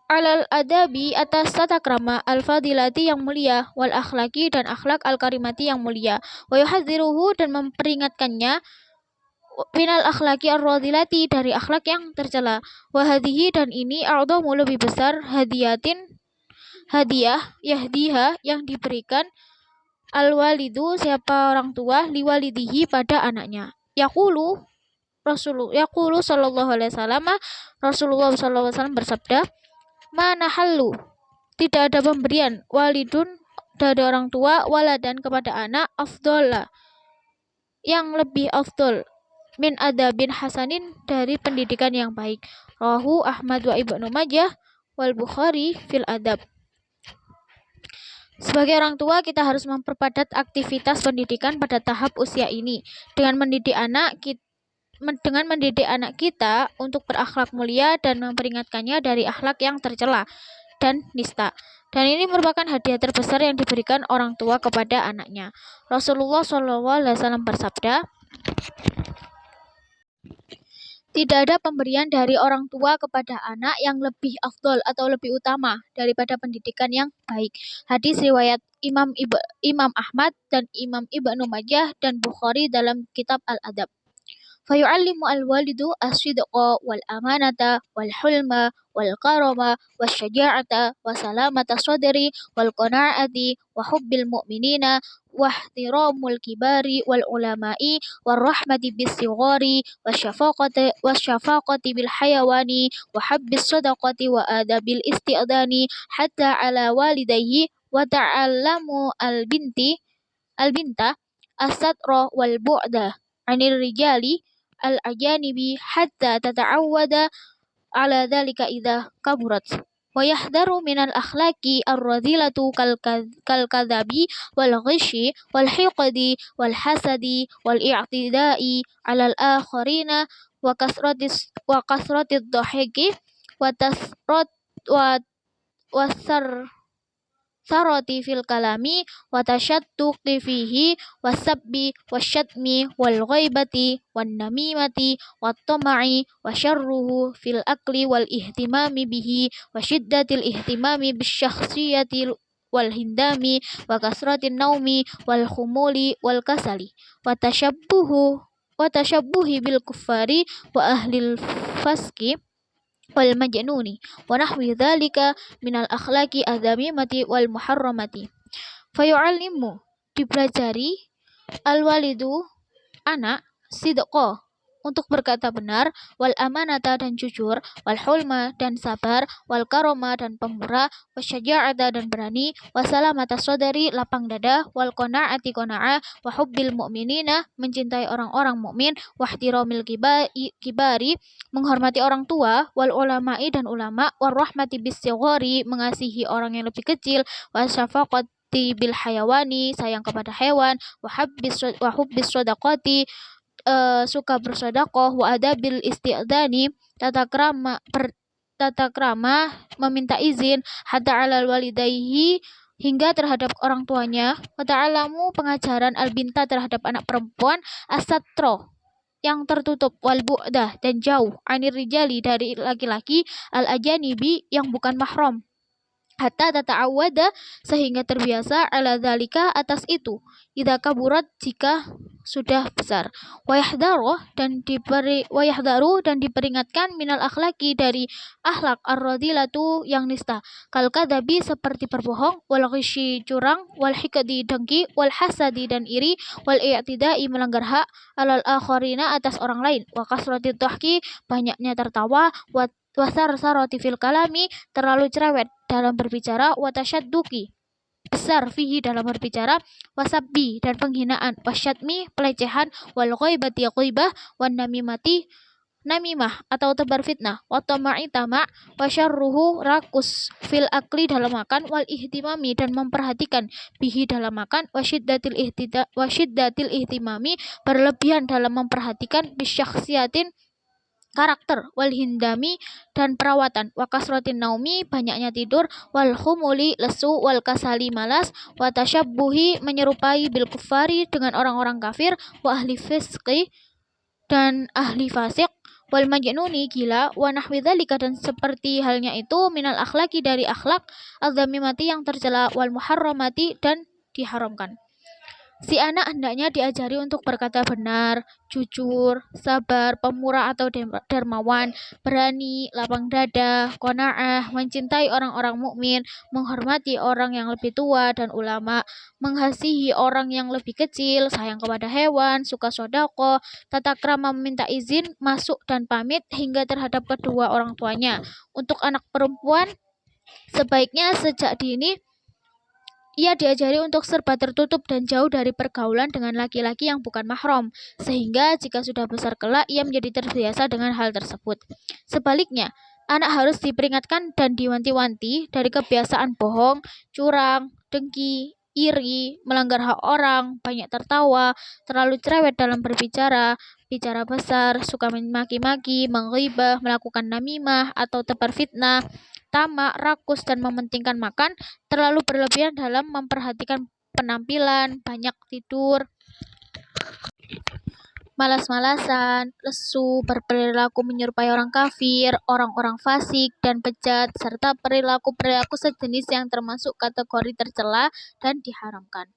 alal adabi atas tata krama al fadilati yang mulia, wal akhlaki dan akhlak al karimati yang mulia, wa yuhadziruhu dan memperingatkannya, minal akhlaki ar-radilati dari akhlak yang tercela, wa hadhihi dan ini a'dhamu lebih besar hadiah yahdiha yang diberikan al walidu siapa orang tua liwalidihi pada anaknya. Yaqulu sallallahu alaihi wasallam, Rasulullah sallallahu alaihi wasallam bersabda, mana halu tidak ada pemberian walidun dari orang tua waladan kepada anak afdalla yang lebih afdol min adabin hasanin dari pendidikan yang baik, rawahu Ahmad wa Ibnu Majah wal Bukhari fil adab. Sebagai orang tua, kita harus memperpadat aktivitas pendidikan pada tahap usia ini dengan mendidik anak kita untuk berakhlak mulia dan memperingatkannya dari akhlak yang tercela dan nista. Dan ini merupakan hadiah terbesar yang diberikan orang tua kepada anaknya. Rasulullah SAW bersabda, tidak ada pemberian dari orang tua kepada anak yang lebih afdol atau lebih utama daripada pendidikan yang baik. Hadis riwayat Imam Ahmad dan Imam Ibnu Majah dan Bukhari dalam kitab Al-Adab. Fayu'allimu al-walidu as-sidqa wal amanata wal hulma wal karama was syaja'ata wa salamata sadri wal qana'ati wa hubbil mu'minina wa ihtiramul kibari wal ulama'i wal rahmati bis sighari wasyafaqati bil hayawani wa habbis sadaqati wa adabil isti'dani hatta ala walidayhi wa ta'allamu al binti al-binta as-satra wal bu'da 'anil rijali al-ajanibi hatta tata'awwada ala dhalika idza kaburat wa yahdharu minal akhlaqi ar-radhilatu kal kadhabi wal ghishi wal hiqdi wal hasadi wal i'tida'i 'alal akharina wa kasratid dhahiki wa tasrat wa wasar sarati fil kalami wa tasyattuqi fihi wasabbi wasyatmi wal ghaibati wan namimati wat tama'i wa syarruhu fil akli wal ihtimami bihi wa syiddatil ihtimami bisyakhsiyati wal hindami wa kasratin naumi wal khumuli wal kasali wa tashabbuhi bil kuffari wa ahlil faski wal majnuni wa nahwi dzalika minal akhlaqi adzamimati wal muharramati. Fayu'allimu, dipelajari al walidu anak sidqa untuk berkata benar, wal amanata dan jujur, wal hulma dan sabar, wal karoma dan pemurah, wasyaja'ata dan berani, wasalamata sodari lapang dada, wal qanaati qana'ah, wa hubbil mu'minina mencintai orang-orang mukmin, wahtiramil kibari menghormati orang tua, wal ulama'i dan ulama, war rahmati bis sighari mengasihi orang yang lebih kecil, wa syafaqati bil hayawani sayang kepada hewan, wa hubbis sadaqati suka bersedekah, wa adabil isti'dani tata krama meminta izin, hatta alal walidayhi hingga terhadap orang tuanya, wa ta'alamu pengajaran al-binta terhadap anak perempuan, as-satro yang tertutup, wal bu'dah dan jauh, anir rijali dari laki-laki, al-ajanibi yang bukan mahram, hatta tata'awwada sehingga terbiasa ala dzalika atas itu, idza kaburat jika sudah besar, wa yahdharu dan diperingatkan minal akhlaqi dari akhlak ar-radilatu yang nista, kal kadzabi seperti berbohong, wal ghishi curang, wal hikdi dengki, wal hasadi dan iri, wal i'tidai melanggar hak, alal akharina atas orang lain, wa kasratid dhahki banyaknya tertawa, wasar sarati fil kalami terlalu cerewet dalam berbicara, wa tasyadduqi besar fihi dalam berbicara, wasabbi dan penghinaan, wasyatmi pelecehan, wal ghaibati ghaibah, wan namimati namimah atau tebar fitnah, wa tama'i tama', wa syarruhu rakus fil akli dalam makan, wal ihtimami dan memperhatikan bihi dalam makan, wa syiddatil ihtimami berlebihan dalam memperhatikan, bisyakhsiyatin karakter, wal hindami dan perawatan, wa kasratin naumi banyaknya tidur, wal khumuli lesu, wal kasali malas, wa tasyabbuhi menyerupai bil kufari dengan orang-orang kafir, wa ahli fisqi dan ahli fasik, wal majnuni gila, wa nahwi dzalika dan seperti halnya itu, minal akhlaqi dari akhlak, adzamimati yang tercela, wal muharramati dan diharamkan. Si anak hendaknya diajari untuk berkata benar, jujur, sabar, pemurah atau dermawan, berani, lapang dada, qanaah, mencintai orang-orang mukmin, menghormati orang yang lebih tua dan ulama, mengasihi orang yang lebih kecil, sayang kepada hewan, suka sedekah, tata krama meminta izin masuk dan pamit hingga terhadap kedua orang tuanya. Untuk anak perempuan, sebaiknya sejak dini ia diajari untuk serba tertutup dan jauh dari pergaulan dengan laki-laki yang bukan mahram, sehingga jika sudah besar kelak ia menjadi terbiasa dengan hal tersebut. Sebaliknya, anak harus diperingatkan dan diwanti-wanti dari kebiasaan bohong, curang, dengki, iri, melanggar hak orang, banyak tertawa, terlalu cerewet dalam berbicara, bicara besar, suka memaki-maki, menghibah, melakukan namimah atau tebar fitnah, tamak, rakus dan mementingkan makan, terlalu berlebihan dalam memperhatikan penampilan, banyak tidur, malas-malasan, lesu, berperilaku menyerupai orang kafir, orang-orang fasik dan bejat, serta perilaku-perilaku sejenis yang termasuk kategori tercela dan diharamkan.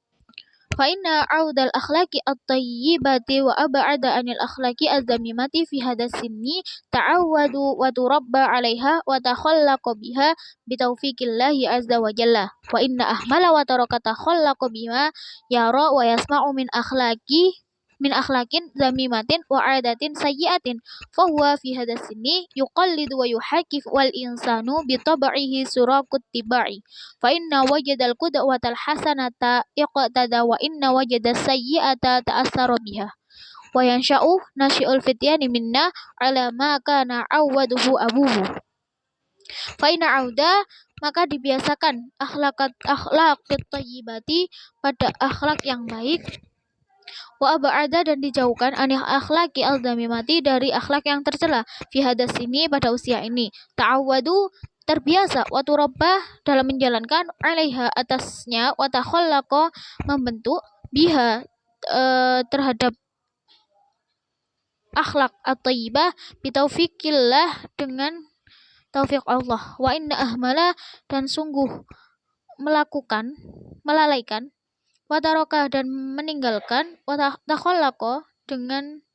Fa inna audal akhlaqi at-tayyibati wa ab'ada anil akhlaqi az-zamimati fi hadas sinni ta'awwadu wa turabba 'alaiha wa takhallaqa biha bi taufiqillahi azza wa jalla. Wa inna ahmala wa taraka takhallaqa bima yara wa yasma'u min akhlaqi min akhlaqin zamimatin wa adatin sayyi'atin fa huwa fi hadzal sinni yuqallidu wa yuhakif wal insanu bi tab'ihi surakut tibai fa inna wajadal qudwatal hasanata iqtada wa inna wajadas sayyi'ata ta'assara biha wa yansha'u nasyi'ul fityani minna ala ma kana awwaduhu abuhu fa inna auda maka dibiasakan akhlaqit thayyibati pada akhlak yang baik wa ab'ada dan dijauhkan anil akhlaqi al-dhamimati dari akhlak yang tercela fi hadas ini pada usia ini ta'awwadu terbiasa wa turabbah dalam menjalankan alaiha atasnya wa takhallaqa membentuk biha terhadap akhlak at-thayyibah bitaufikillah dengan taufik Allah wa inna ahmala dan sungguh melalaikan watarokah dan meninggalkan takholako dengan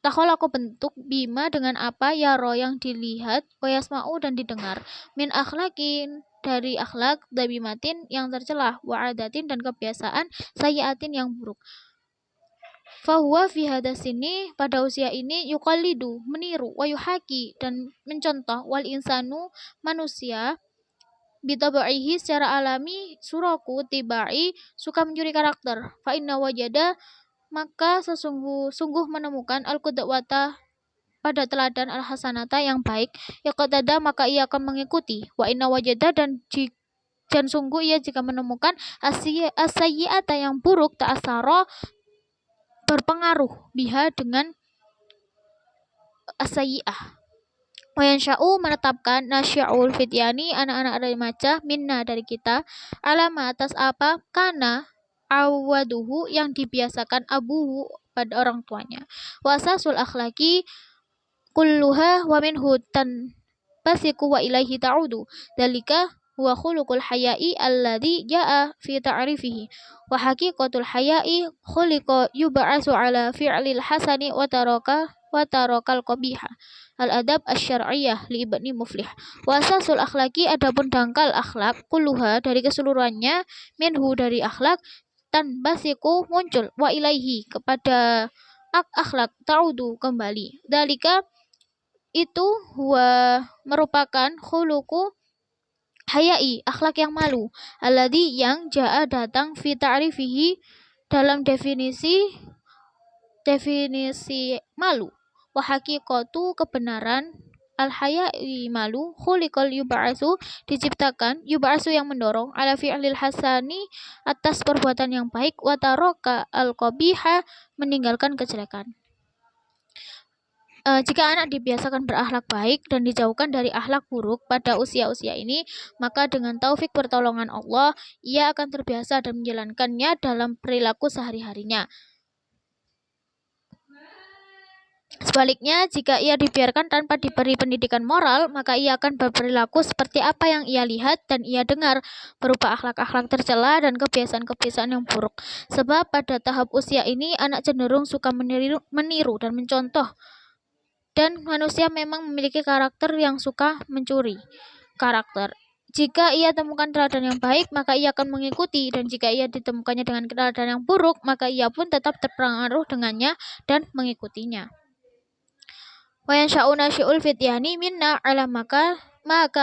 takholako bentuk bima dengan apa yaro yang dilihat wayasma'u dan didengar min akhlakin dari akhlak dabimatin yang tercelah wa'adatin dan kebiasaan sayyatin yang buruk fahuwa fi hadas ini pada usia ini yuqallidu meniru wa yuhaki dan mencontoh wal insanu manusia bitabaihi secara alami suraku tibai suka mencuri karakter fa inna wajada maka sungguh menemukan al qudwata pada teladan al hasanata yang baik yaqtada maka ia akan mengikuti wa inna wajada dan sungguh ia jika menemukan asyiata yang buruk ta'asara berpengaruh biha dengan asyiah wayansya'u menetapkan nasyaul fityani anak-anak remaja minna dari kita alama atas apa kana awaduhu yang dibiasakan abuhu pada orang tuanya wasasul akhlaki kulluha wa minhu tan basiku wa ilaihi ta'udu dalika huwa khuluqul haya'i alladhi ja'a fi ta'rifihi wa haqiqatul haya'i khuliqa yub'asu ala fi'lil hasani wa tarakal qabiha al-adab asy-syar'iyyah li ibni muflih wa asasul akhlaki adapun dangkal akhlak kulluha dari keseluruhannya minhu dari akhlak tan basiku muncul wa ilaihi kepada akhlak ta'udu kembali dalika itu huwa merupakan khuluqu hayai akhlak yang malu alladhi yang jaa datang fi ta'rifihi dalam definisi malu wa haqiqatu kebenaran al hayai malu khuliqal yub'asu diciptakan yub'asu yang mendorong ala fi'lil hasani atas perbuatan yang baik wa taraka al qabiha meninggalkan kejelekan. Jika anak dibiasakan berakhlak baik dan dijauhkan dari akhlak buruk pada usia-usia ini, maka dengan taufik pertolongan Allah, ia akan terbiasa dan menjalankannya dalam perilaku sehari-harinya. Sebaliknya, jika ia dibiarkan tanpa diberi pendidikan moral, maka ia akan berperilaku seperti apa yang ia lihat dan ia dengar, berupa akhlak-akhlak tercela dan kebiasaan-kebiasaan yang buruk. Sebab pada tahap usia ini, anak cenderung suka meniru dan mencontoh. Dan manusia memang memiliki karakter yang suka mencuri karakter. Jika ia temukan teladan yang baik, maka ia akan mengikuti. Dan jika ia ditemukannya dengan teladan yang buruk, maka ia pun tetap terpengaruh dengannya dan mengikutinya. Wa yansha'u nasyi'ul fityani minna ala maka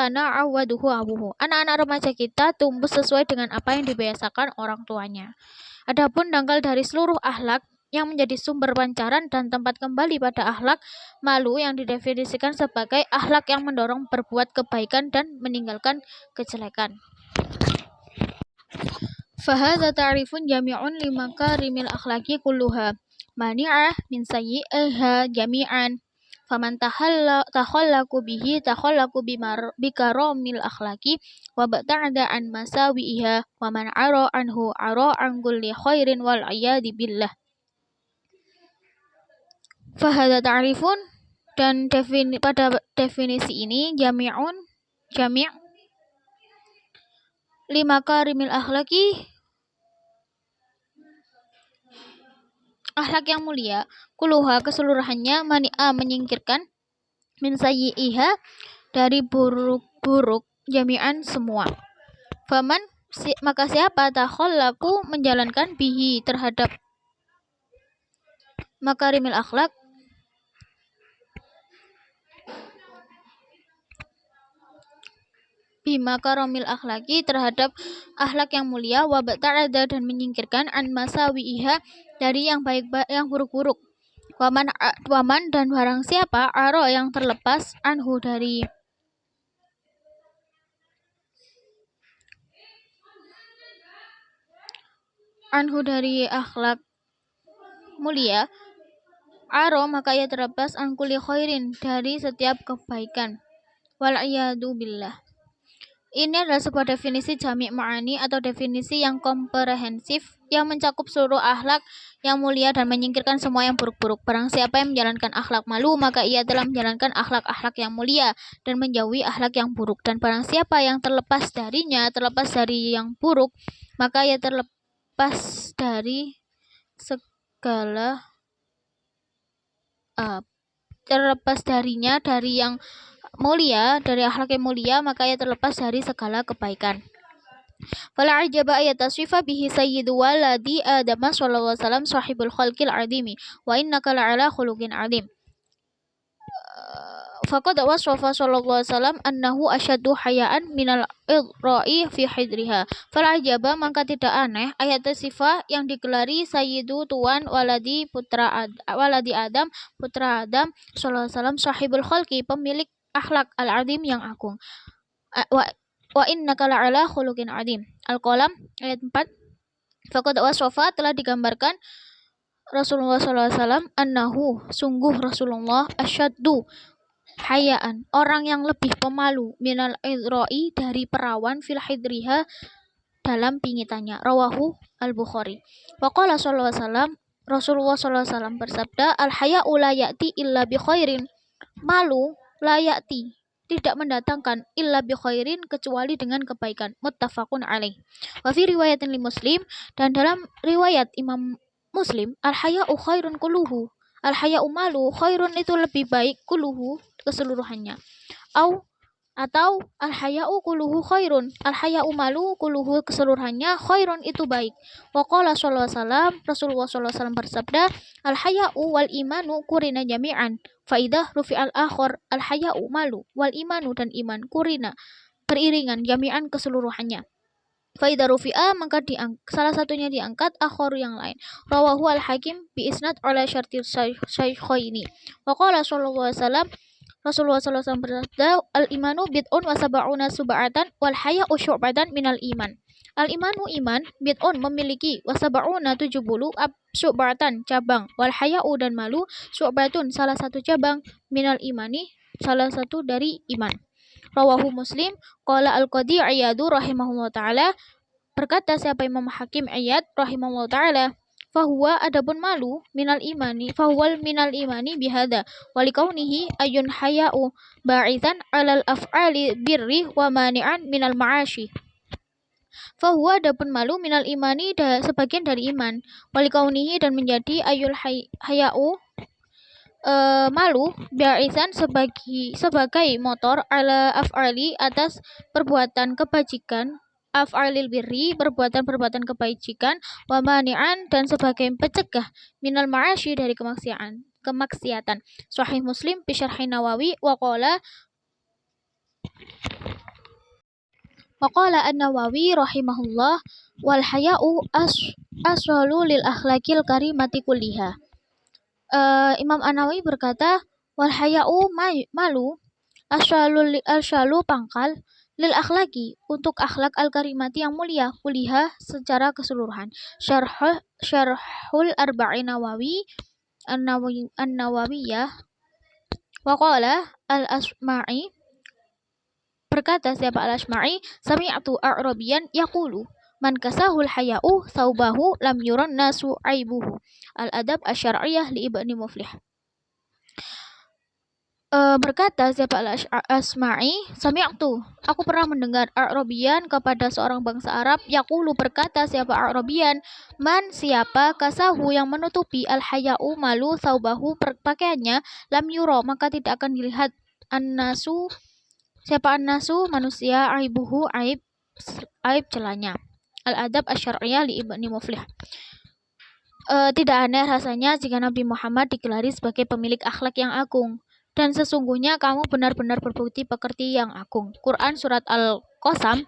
na'awaduhu abuhu. Anak-anak remaja kita tumbuh sesuai dengan apa yang dibiasakan orang tuanya. Adapun dangkal dari seluruh akhlak yang menjadi sumber pancaran dan tempat kembali pada akhlak malu yang didefinisikan sebagai akhlak yang mendorong berbuat kebaikan dan meninggalkan kejelekan. Fahadza ta'rifun jami'un limakarimil akhlaqi kulluha mani'ah min sayyi'iha jami'an faman takhallaku bihi takhallaku bikaramil akhlaqi wa ba'da an masawi'iha wa man ara anhu ara an kulli khairin wal iyadi billah. Fahadza ta'rifun dan pada definisi ini jami' limakarimil akhlaqi akhlak yang mulia kuluha keseluruhannya mani'a menyingkirkan min sayyi'iha dari buruk-buruk jami'an semua faman maka siapa takhallaku menjalankan bihi terhadap makarimil akhlak bimakaramil akhlaki terhadap akhlak yang mulia, wa ba'ta'ada dan menyingkirkan an masawi'iha dari yang baik yang buruk-buruk. Waman dan barang siapa aro yang terlepas anhu dari akhlak mulia, aro maka ia terlepas an kulli khairin dari setiap kebaikan. Wal'iyadu billah. Ini adalah sebuah definisi jami' ma'ani atau definisi yang komprehensif yang mencakup seluruh akhlak yang mulia dan menyingkirkan semua yang buruk-buruk. Barang siapa yang menjalankan akhlak malu, maka ia telah menjalankan akhlak-akhlak yang mulia dan menjauhi akhlak yang buruk. Dan barang siapa yang terlepas darinya, terlepas dari yang buruk, maka ia terlepas dari segala terlepas darinya dari yang mulia, dari akhlak yang mulia, maka ia terlepas dari segala kebaikan. Fala ajaba ayataswifa bihi sayyidu waladi Adam sallallahu alaihi wasallam sahibul khalqil azimi wa innaka la'ala khuluqin azim. Faqad waswafa sallallahu alaihi wasallam annahu asyaddu hayaan minal idra'i fi hidriha. Fala ajaba maka tidak aneh ayat sifat yang digelari sayyidu tuan waladi Adam putra Adam sallallahu alaihi wasallam sahibul khalqi pemilik akhlak al-azim yang agung. Wa innaka la'ala khuluqin azim. Al-Qalam ayat 4. Faqad waswafa telah digambarkan Rasulullah sallallahu alaihi wasallam annahu sungguh Rasulullah asyaddu hayaan orang yang lebih pemalu minal idra'i dari perawan fil hidriha dalam pingitannya. Rawahu al-Bukhari. Wa qala sallallahu alaihi wasallam Rasulullah sallallahu alaihi wasallam bersabda al-haya'u la ya'ti illa bi khairin. Malu la ya'ti tidak mendatangkan illa bi khairin kecuali dengan kebaikan. Muttafaqun alaih. Wa fi riwayatin li Muslim dan dalam riwayat Imam Muslim al-haya'u khairun kulluhu. Al-haya'u malu khairun itu lebih baik kulluhu keseluruhannya. Atau al-haya'u kulluhu khairun. Al-haya'u malu kulluhu keseluruhannya khairun itu baik. Wa qala sallallahu alaihi wasallam Rasulullah sallallahu alaihi wasallam bersabda al-haya'u wal imanu kurina jami'an fa idza rufi'al akhir al-haya'u malu wal imanu dan iman kurina beriringan jami'an keseluruhannya. Fa idza rufi'a maka salah satunya diangkat akhir yang lain. Rawahu al-Hakim bi isnad ala syarti shaykhaini. Wa qala sallallahu alaihi wasallam Rasulullah SAW bersabda al-imanu bid'un wa sab'una sub'atan wal haya'u syu'batan minal iman. Al-imanu iman bid'un memiliki wa sab'una 70 syu'batan cabang wal haya'u dan malu syu'batun salah satu cabang minal imani salah satu dari iman. Rawahu Muslim. Qala al-Qadi Iyadu rahimahullah ta'ala berkata siapa Imam Hakim Iyad rahimahullah ta'ala fahuwa adapun malu minal imani bihada walikaunihi ayun haya'u ba'ithan alal af'ali birri wa mani'an minal ma'ashi. Fahuwa adapun malu minal imani sebagian dari iman walikaunihi dan menjadi ayul haya'u malu ba'ithan sebagai motor ala af'ali atas perbuatan kebajikan af'alil birri perbuatan kebajikan wa mani'an dan sebagai pencegah minal ma'asyi dari kemaksiatan. Sahih Muslim bi syarhi Nawawi wa qala an-Nawawi rahimahullah wal haya'u aswalu lil akhlaqil karimati kulliha. Imam An-Nawawi berkata wal haya'u malu aswalu pangkal lil akhlaki untuk akhlak al-karimati yang mulia kuliah secara keseluruhan. Syarhul Arba'in Nawawi An-Nawawiyah wa qala al-Asma'i berkata siapa al-Asma'i sami'tu a'rabiyan yaqulu man kasahul haya'u thawbahu lam yuran nasu aibuhu. Al-Adab Asy-Syar'iyyah li Ibni Muflih. Berkata siapa al-Asma'i sami'tu aku pernah mendengar Arabian kepada seorang bangsa Arab yaqulu berkata siapa Arabian man siapa kasahu yang menutupi al-haya'u malu thawbahu pakaiannya lam yura maka tidak akan dilihat an-nasu siapa an-nasu manusia aibuhu aib celanya. Al-Adab Asy-Syar'iyyah li Ibni Muflih. Tidak aneh rasanya jika Nabi Muhammad digelari sebagai pemilik akhlak yang agung. Dan sesungguhnya kamu benar-benar berbukti pekerti yang agung. Quran Surat Al-Qasam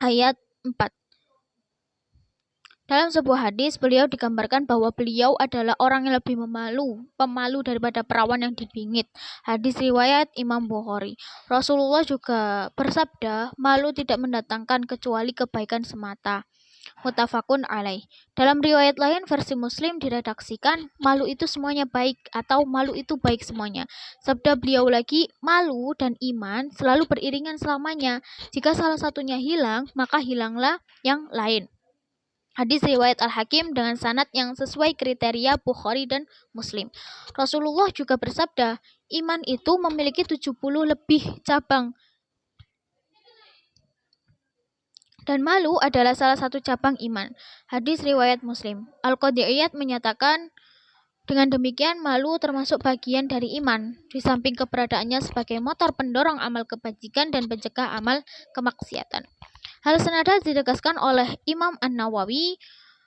ayat 4. Dalam sebuah hadis, beliau digambarkan bahwa beliau adalah orang yang lebih pemalu daripada perawan yang dibingit. Hadis riwayat Imam Bukhari. Rasulullah juga bersabda, malu tidak mendatangkan kecuali kebaikan semata. Muttafaqun alaih. Dalam riwayat lain versi Muslim diredaksikan, malu itu semuanya baik atau malu itu baik semuanya. Sabda beliau lagi, malu dan iman selalu beriringan selamanya. Jika salah satunya hilang, maka hilanglah yang lain. Hadis riwayat Al-Hakim dengan sanad yang sesuai kriteria Bukhari dan Muslim. Rasulullah juga bersabda, iman itu memiliki 70 lebih cabang. Dan malu adalah salah satu cabang iman. Hadis riwayat Muslim. Al-Qadiyat menyatakan, dengan demikian malu termasuk bagian dari iman, di samping keberadaannya sebagai motor pendorong amal kebajikan dan pencegah amal kemaksiatan. Hal senada ditegaskan oleh Imam An-Nawawi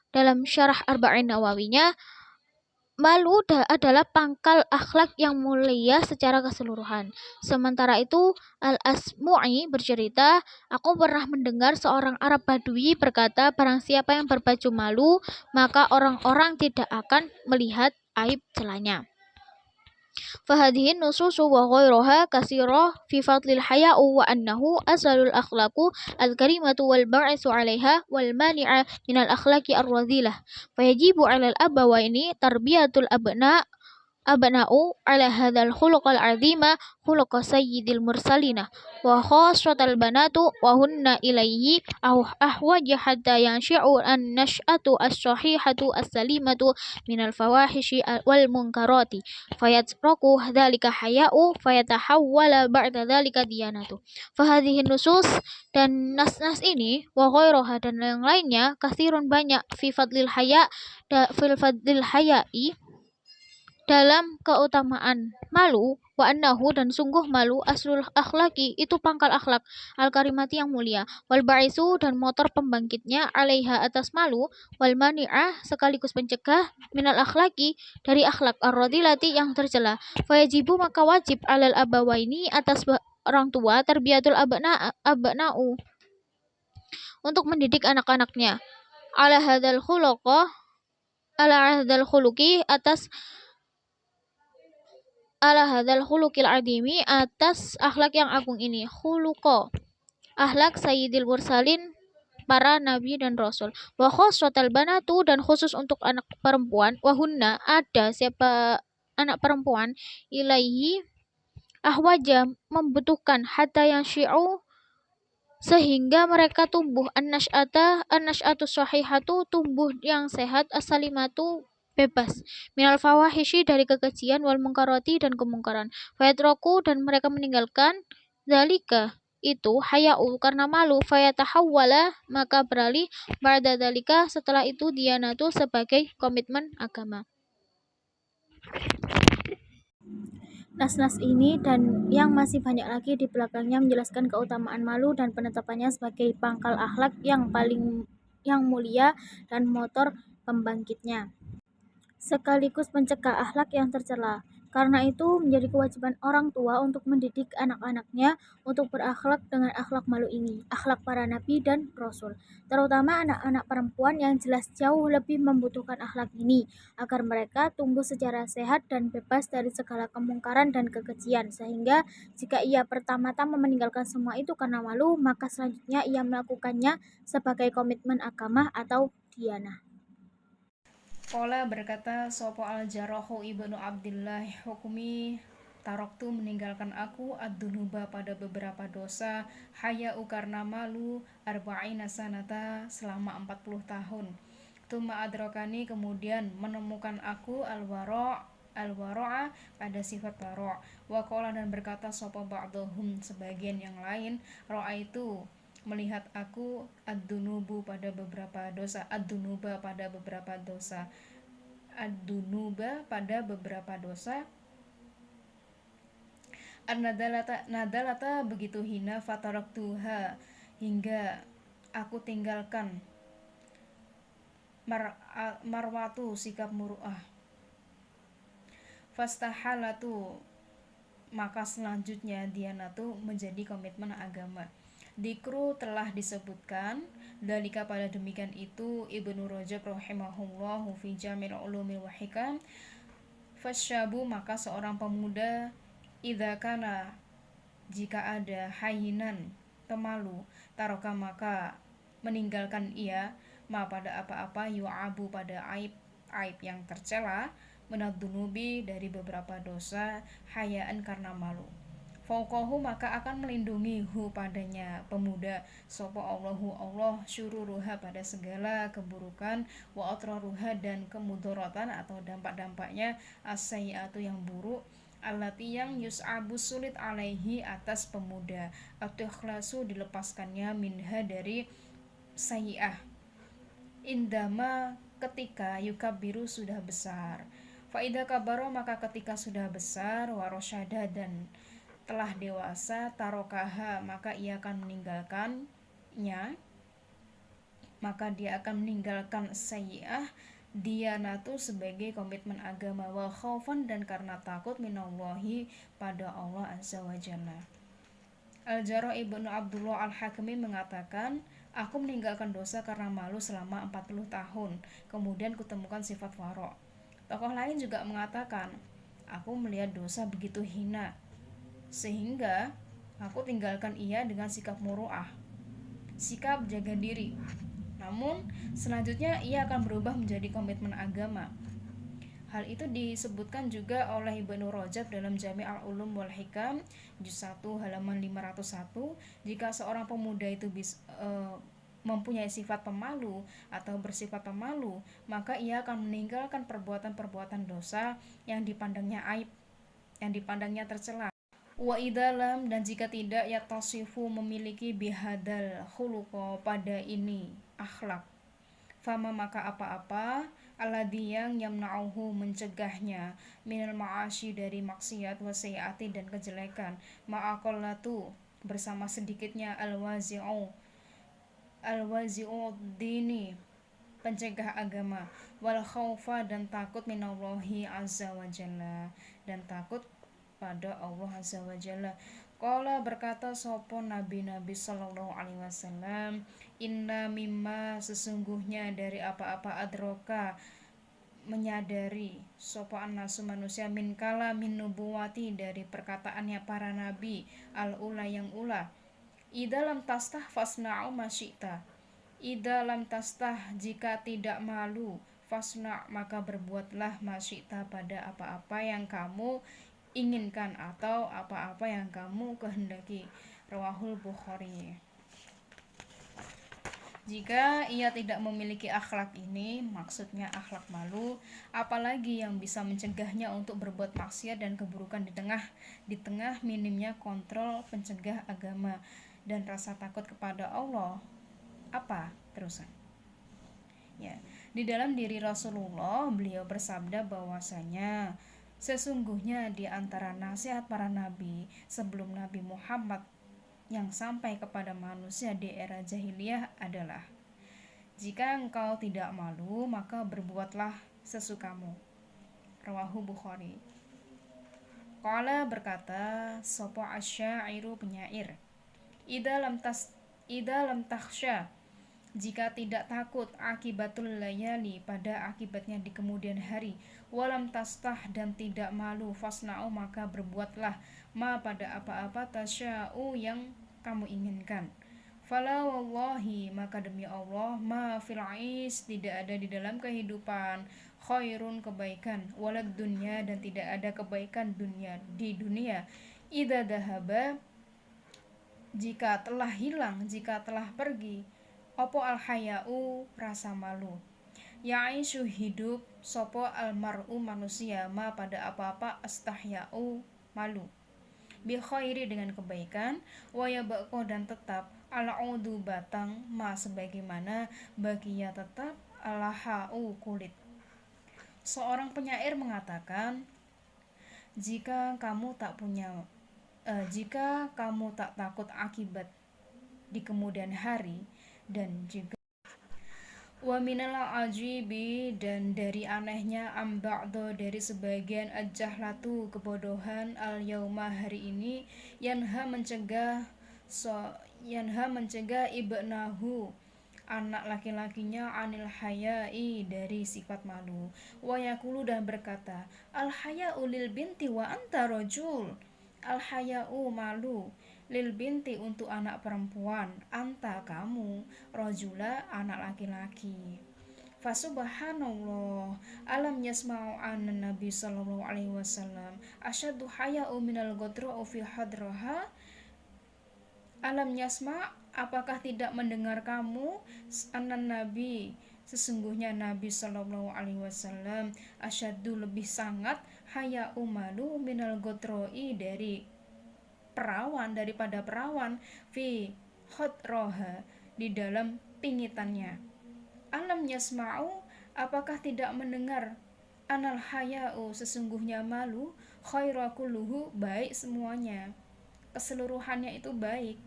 dalam Syarah Arba'in Nawawinya. Malu adalah pangkal akhlak yang mulia secara keseluruhan. Sementara itu, Al-Asmu'i bercerita, aku pernah mendengar seorang Arab Badui berkata, barang siapa yang berbaju malu, maka orang-orang tidak akan melihat aib celanya. Fahadihin nususu wa ghairuha kasirah fi fadlil haya'u wa annahu asalul akhlaqu al-karimatu wal ba'isu 'alaiha wal mani'a minal akhlaqi ar-radhilah. Fayajibu 'alal abawaini tarbiyatul abna'u 'ala hadzal khuluqal 'azima khuluqa sayyidil mursalina wa khassatal banatu wa hunna ilaihi ahwaja hatta yanshi'u an-nash'atu as-sahihatu as-salimatu minal fawahishi wal munkarati fayatraku dzalika haya'u fayatahawwala ba'da dzalika diyanatu. Fahadhihi nusus dan nas-nas ini wa ghairuha dan yang lainnya katsirun banyak fi fadlil haya'i dalam keutamaan malu wa annahu dan sungguh malu aslul akhlaki itu pangkal akhlak al-karimati yang mulia wal ba'isu dan motor pembangkitnya 'alaiha atas malu wal mani'ah sekaligus pencegah minal akhlaki dari akhlak ar-radilati yang tercela. Fayajibu maka wajib 'alal abawaini atas orang tua tarbiyatul abna'u untuk mendidik anak-anaknya ala hadzal khuluqi atas ala hadzal khuluqil adimi atas akhlak yang agung ini. Khuluqa akhlak sayyidil mursalin para nabi dan rasul. Wa khossatal banatu dan khusus untuk anak perempuan. Wahunna ada siapa anak perempuan ilaihi ahwaja membutuhkan hatta yang syi'u sehingga mereka tumbuh an-nash'atu sahihatu tumbuh yang sehat as-salimatu bebas minal fawahishi dari kekejian wal mungkarati dan kemungkaran fayatraku dan mereka meninggalkan zalika itu haya'u karena malu fayatahawwala maka beralih ba'da zalika setelah itu diyanatu sebagai komitmen agama. Nas-nas ini dan yang masih banyak lagi di belakangnya menjelaskan keutamaan malu dan penetapannya sebagai pangkal akhlak yang mulia dan motor pembangkitnya, sekaligus pencegah akhlak yang tercela. Karena itu menjadi kewajiban orang tua untuk mendidik anak-anaknya untuk berakhlak dengan akhlak malu ini, akhlak para nabi dan rasul, terutama anak-anak perempuan yang jelas jauh lebih membutuhkan akhlak ini agar mereka tumbuh secara sehat dan bebas dari segala kemungkaran dan kekejian, sehingga jika ia pertama-tama meninggalkan semua itu karena malu, maka selanjutnya ia melakukannya sebagai komitmen agama atau diyanah. Qala berkata sopo al-Jarrahu ibnu Abdillah hukmi taroktu meninggalkan aku ad-dunuba pada beberapa dosa haya'u karena malu arba'ina sanata selama 40 tahun. Tuma adrokani kemudian menemukan aku al-wara'a pada sifat wara'. Wa qala dan berkata sopo ba'dhum sebagian yang lain ra'aitu melihat aku ad-dunuba pada beberapa dosa An-nadalata begitu hina fataraktuha hingga aku tinggalkan marwatu sikap muru'ah, fastahalatu maka selanjutnya dianatu menjadi komitmen agama. Dikru telah disebutkan dalika pada demikian itu Ibnu Rajab rahimahullahu fi Jamil Ulumil wa Hikam, fasyabu maka seorang pemuda idza kana jika ada hayinan pemalu taroka maka meninggalkan ia ma pada apa-apa yu'abu pada aib yang tercela menadunubi dari beberapa dosa hayaan karena malu fauqahu maka akan melindungi hu padanya pemuda sopo Allahu Allah syururuha pada segala keburukan wa atraruha dan kemudorotan atau dampak-dampaknya as-sayyi'atu yang buruk allati yang yus'abu sulit alaihi atas pemuda atau ikhlasu dilepaskannya minha dari sayyi'ah indama ketika yukabiru sudah besar faida kabaro maka ketika sudah besar warosyada dan telah dewasa tarokaha maka ia akan meninggalkannya maka dia akan meninggalkan sayyi'ah dianatu sebagai komitmen agama wa khaufan dan karena takut minallahi pada Allah azza wa jalla. Al-Jarrah ibnu Abdullah al-Hakimi mengatakan, aku meninggalkan dosa karena malu selama 40 tahun, kemudian kutemukan sifat waro'. Tokoh lain juga mengatakan, aku melihat dosa begitu hina, sehingga aku tinggalkan ia dengan sikap muru'ah, sikap jaga diri. Namun, selanjutnya ia akan berubah menjadi komitmen agama. Hal itu disebutkan juga oleh Ibnu Rajab dalam Jami' al-Ulum wal Hikam juz 1 halaman 501, jika seorang pemuda itu mempunyai sifat pemalu atau bersifat pemalu, maka ia akan meninggalkan perbuatan-perbuatan dosa yang dipandangnya aib, yang dipandangnya tercela. Wa idalam dan jika tidak ya tasifu memiliki bihadal khuluqa pada ini akhlak fama maka apa-apa alladhi yang yamna'uhu mencegahnya minal ma'asyi dari maksiat wa sayyiati dan kejelekan ma'aqallatu bersama sedikitnya al-wazi'u dini pencegah agama wal khaufa dan takut minallahi azza wa jalla dan takut pada Allah azza wa jalla. Qala berkata sopo Nabi sallallahu alaihi wasallam, inna mimma sesungguhnya dari apa-apa adroka menyadari sopo annasu manusia min kala min nubuwati dari perkataannya para nabi al-ula yang ula. Idza lam tastah fasna'u masyita. Idza lam tastah jika tidak malu fasna' maka berbuatlah masyita pada apa-apa yang kamu inginkan atau apa-apa yang kamu kehendaki. Rawahul Bukhari. Jika ia tidak memiliki akhlak ini, maksudnya akhlak malu, apalagi yang bisa mencegahnya untuk berbuat maksiat dan keburukan di tengah minimnya kontrol pencegah agama dan rasa takut kepada Allah. Apa terusan? Ya, di dalam diri Rasulullah beliau bersabda bahwasanya sesungguhnya di antara nasihat para nabi sebelum Nabi Muhammad yang sampai kepada manusia di era jahiliyah adalah, jika engkau tidak malu maka berbuatlah sesukamu. Rawahu Bukhari. Qala berkata sopo asyairu penyair, idza lam takhsha jika tidak takut akibatul layali pada akibatnya di kemudian hari walam tastah dan tidak malu fasna'u maka berbuatlah ma pada apa-apa tasya'u yang kamu inginkan fala wallahi maka demi Allah ma fil ais tidak ada di dalam kehidupan khairun kebaikan walad dunya dan tidak ada kebaikan di dunia idza dahaba jika telah hilang jika telah pergi opo al-haya'u rasa malu ya'ishu hidup sopo al-mar'u manusia ma pada apa-apa astahya'u malu bi khairi dengan kebaikan wa yabqa dan tetap al-udu batang ma sebagaimana baginya tetap al-ha'u kulit. Seorang penyair mengatakan, jika kamu tak takut akibat di kemudian hari dan juga Wa minal ajibi, dan dari anehnya, amba'do, dari sebagian, ajahlatu, kebodohan, al yauma, hari ini, yanha mencegah ibnahu, anak laki-lakinya, anil hayai, dari sifat malu. Wa yakulu, dan berkata, al haya'u lil binti wa anta rojul. Al haya'u, malu, lil binti, untuk anak perempuan, anta, kamu, rojula, anak laki-laki. Fasubhanallah, alam yasma'u an Nabi sallallahu alaihi wasallam asyaddu haya'u minal ghadra'u fi hadraha. Alam yasma', apakah tidak mendengar kamu, anan Nabi, sesungguhnya Nabi sallallahu alaihi wasallam, asyaddu, lebih sangat, haya'u, malu, minal ghadra'i, dari perawan, daripada perawan, fi hadraha, di dalam pingitannya. Alam yasma'u, apakah tidak mendengar, anal haya'u, sesungguhnya malu, khaira kulluhu, baik semuanya, keseluruhannya itu baik.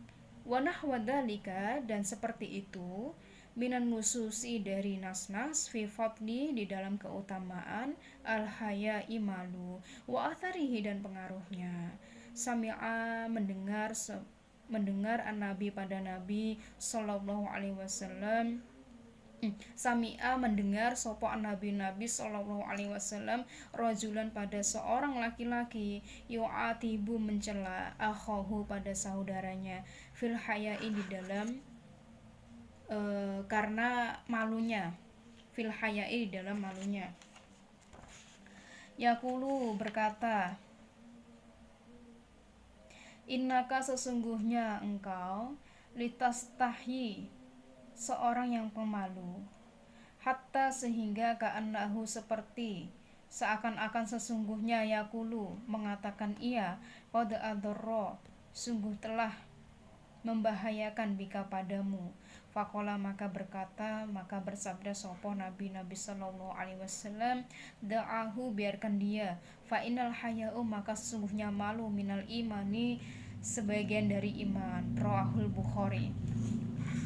Wa nahwa dzalika, dan seperti itu, minan nususi, dari nas-nas, fi fadli, di dalam keutamaan, al haya'i, malu, wa atharihi, dan pengaruhnya. Sami'a, mendengar an-nabi, pada Nabi sallallahu alaihi wasallam. Sami'a, mendengar sopo nabi sallallahu alaihi wasallam, rojulan, pada seorang laki-laki, yu'atibu, mencela, akhahu, pada saudaranya, fil haya'i, di dalam karena malunya, fil haya'i, di dalam malunya. Yakulu, berkata, innaka, sesungguhnya engkau, litastahi, seorang yang pemalu, hatta, sehingga, ka'annahu, seperti, seakan-akan sesungguhnya, yakulu, mengatakan ia, qad adharra, sungguh telah membahayakan, bika, padamu. Faqala, maka bersabda sopo Nabi sallallahu alaihi wasallam, da'ahu, biarkan dia, fa innal haya'u, maka sesungguhnya malu, minal imani, sebagian dari iman. Rawahul Bukhari.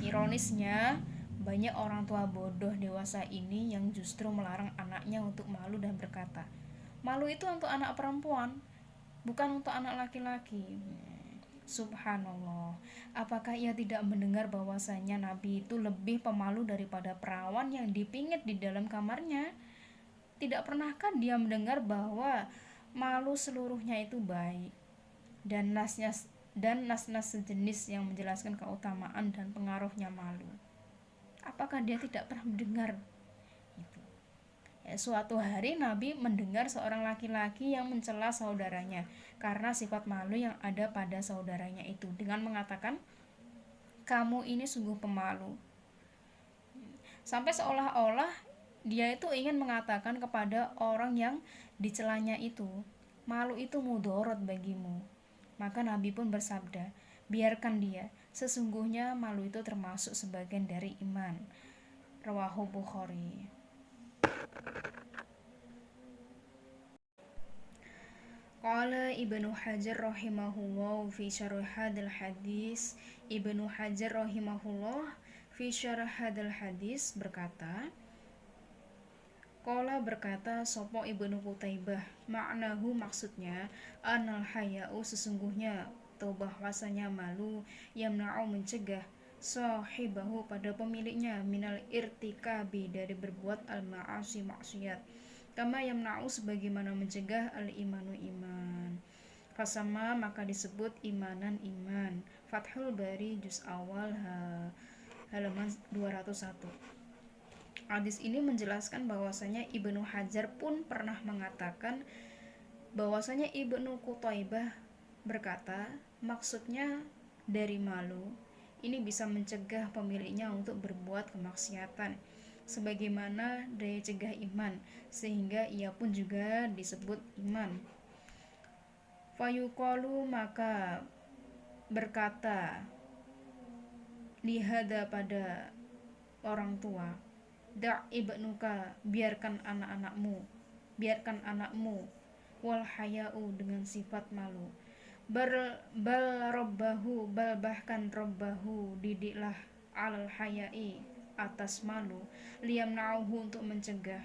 Ironisnya, banyak orang tua bodoh dewasa ini yang justru melarang anaknya untuk malu dan berkata, malu itu untuk anak perempuan, bukan untuk anak laki-laki. Subhanallah, apakah ia tidak mendengar bahwasanya Nabi itu lebih pemalu daripada perawan yang dipingit di dalam kamarnya? Tidak pernahkah dia mendengar bahwa malu seluruhnya itu baik, dan nas-nas sejenis yang menjelaskan keutamaan dan pengaruhnya malu? Apakah dia tidak pernah mendengar itu? Suatu hari Nabi mendengar seorang laki-laki yang mencela saudaranya karena sifat malu yang ada pada saudaranya itu, dengan mengatakan, kamu ini sungguh pemalu. Sampai seolah-olah dia itu ingin mengatakan kepada orang yang dicelanya itu, malu itu mudorot bagimu. Maka Nabi pun bersabda, biarkan dia, sesungguhnya malu itu termasuk sebagian dari iman. Rawahu Bukhari. Qala Ibnu Hajar rahimahullah fi syarh hadal hadis. Ibnu Hajar rahimahullah fi syarh hadal hadis berkata, Qala, berkata sopo Ibnu Qutaibah, maknahu, maksudnya, anal haya'u, sesungguhnya atau bahwasanya malu, yamna'u, mencegah, sahibahu, pada pemiliknya, minal irtikabi, dari berbuat al-ma'asi, maksiat, kama yamna'u, sebagaimana mencegah al-imanu, iman. Fasama, maka disebut imanan, iman. Fathul Bari juz awal halaman 201. Hadis ini menjelaskan bahwasanya Ibnu Hajar pun pernah mengatakan bahwasanya Ibnu Qutaibah berkata, maksudnya dari malu ini bisa mencegah pemiliknya untuk berbuat kemaksiatan, sebagaimana daya cegah iman, sehingga ia pun juga disebut iman. Fayuqalu, maka berkata lihada, pada orang tua, da' ibnuka, biarkan anakmu, wal haya'u, dengan sifat malu, bal robbahu, bahkan robbahu, didiklah, alal haya'i, atas malu, liyamna'uhu untuk mencegah,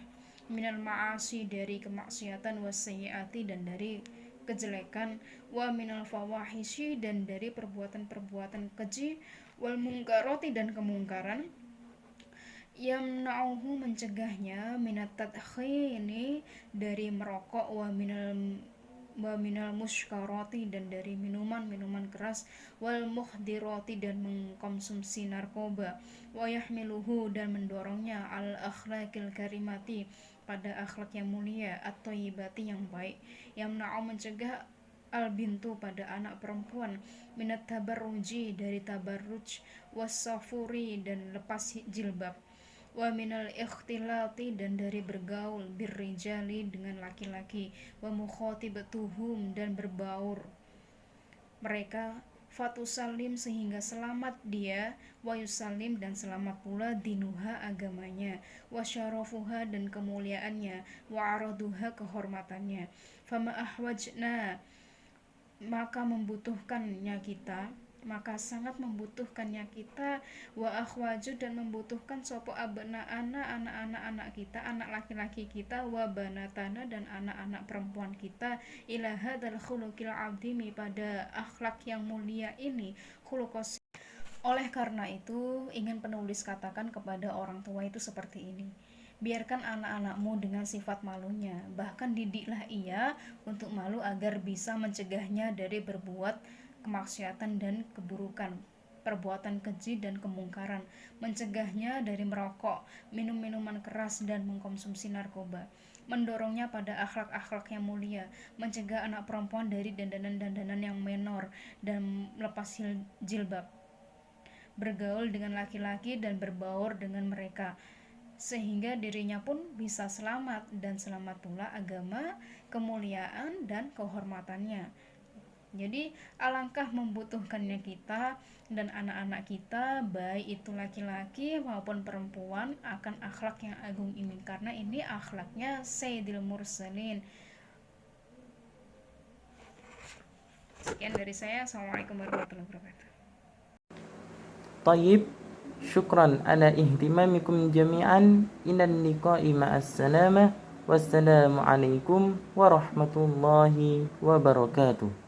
minal ma'asi dari kemaksiatan, wasayyiati dan dari kejelekan, wa minal fawahishi dan dari perbuatan-perbuatan keji, wal mungkaroti dan kemungkaran, yamna'uhu mencegahnya, minat tadkhini dari merokok, wa minal musykarati dan dari minuman-minuman keras, wal mukhdirati dan mengkonsumsi narkoba, wa yahmiluhu dan mendorongnya al akhlaqil karimati pada akhlak yang mulia, atau thayyibati yang baik, yamna'u mencegah al bintu pada anak perempuan, minat tabarruji dari tabarruj, wasafuri dan lepas jilbab, wa minal ikhtilati dan dari bergaul, birrijali dengan laki-laki, wa mukhatibatuhum dan berbaur mereka, fatusalim sehingga selamat dia, wa yusalim dan selamat pula dinuha agamanya, wa syarafuha dan kemuliaannya, wa araduha kehormatannya, fama ahwajna maka sangat membutuhkannya kita, wa akhwaju dan membutuhkan sopo abna anak-anak kita, anak laki-laki kita, wa banatana dan anak-anak perempuan kita, ila hadzal khuluqil azimi pada akhlak yang mulia ini, khuluqos. Oleh karena itu, ingin penulis katakan kepada orang tua itu seperti ini: biarkan anak-anakmu dengan sifat malunya, bahkan didiklah ia untuk malu agar bisa mencegahnya dari berbuat kemaksiatan dan keburukan, perbuatan keji dan kemungkaran, mencegahnya dari merokok, minum minuman keras dan mengkonsumsi narkoba, mendorongnya pada akhlak-akhlak yang mulia, mencegah anak perempuan dari dandanan-dandanan yang menor dan melepas jilbab, bergaul dengan laki-laki dan berbaur dengan mereka, sehingga dirinya pun bisa selamat, dan selamat pula agama, kemuliaan dan kehormatannya. Jadi alangkah membutuhkannya kita dan anak-anak kita, baik itu laki-laki maupun perempuan, akan akhlak yang agung ini, karena ini akhlaknya Sayyidil Mursalin. Sekian dari saya. Assalamualaikum warahmatullahi wabarakatuh. طيب شكرا على اهتمامكم جميعا إلى اللقاء مع السلامة والسلام عليكم ورحمة الله وبركاته.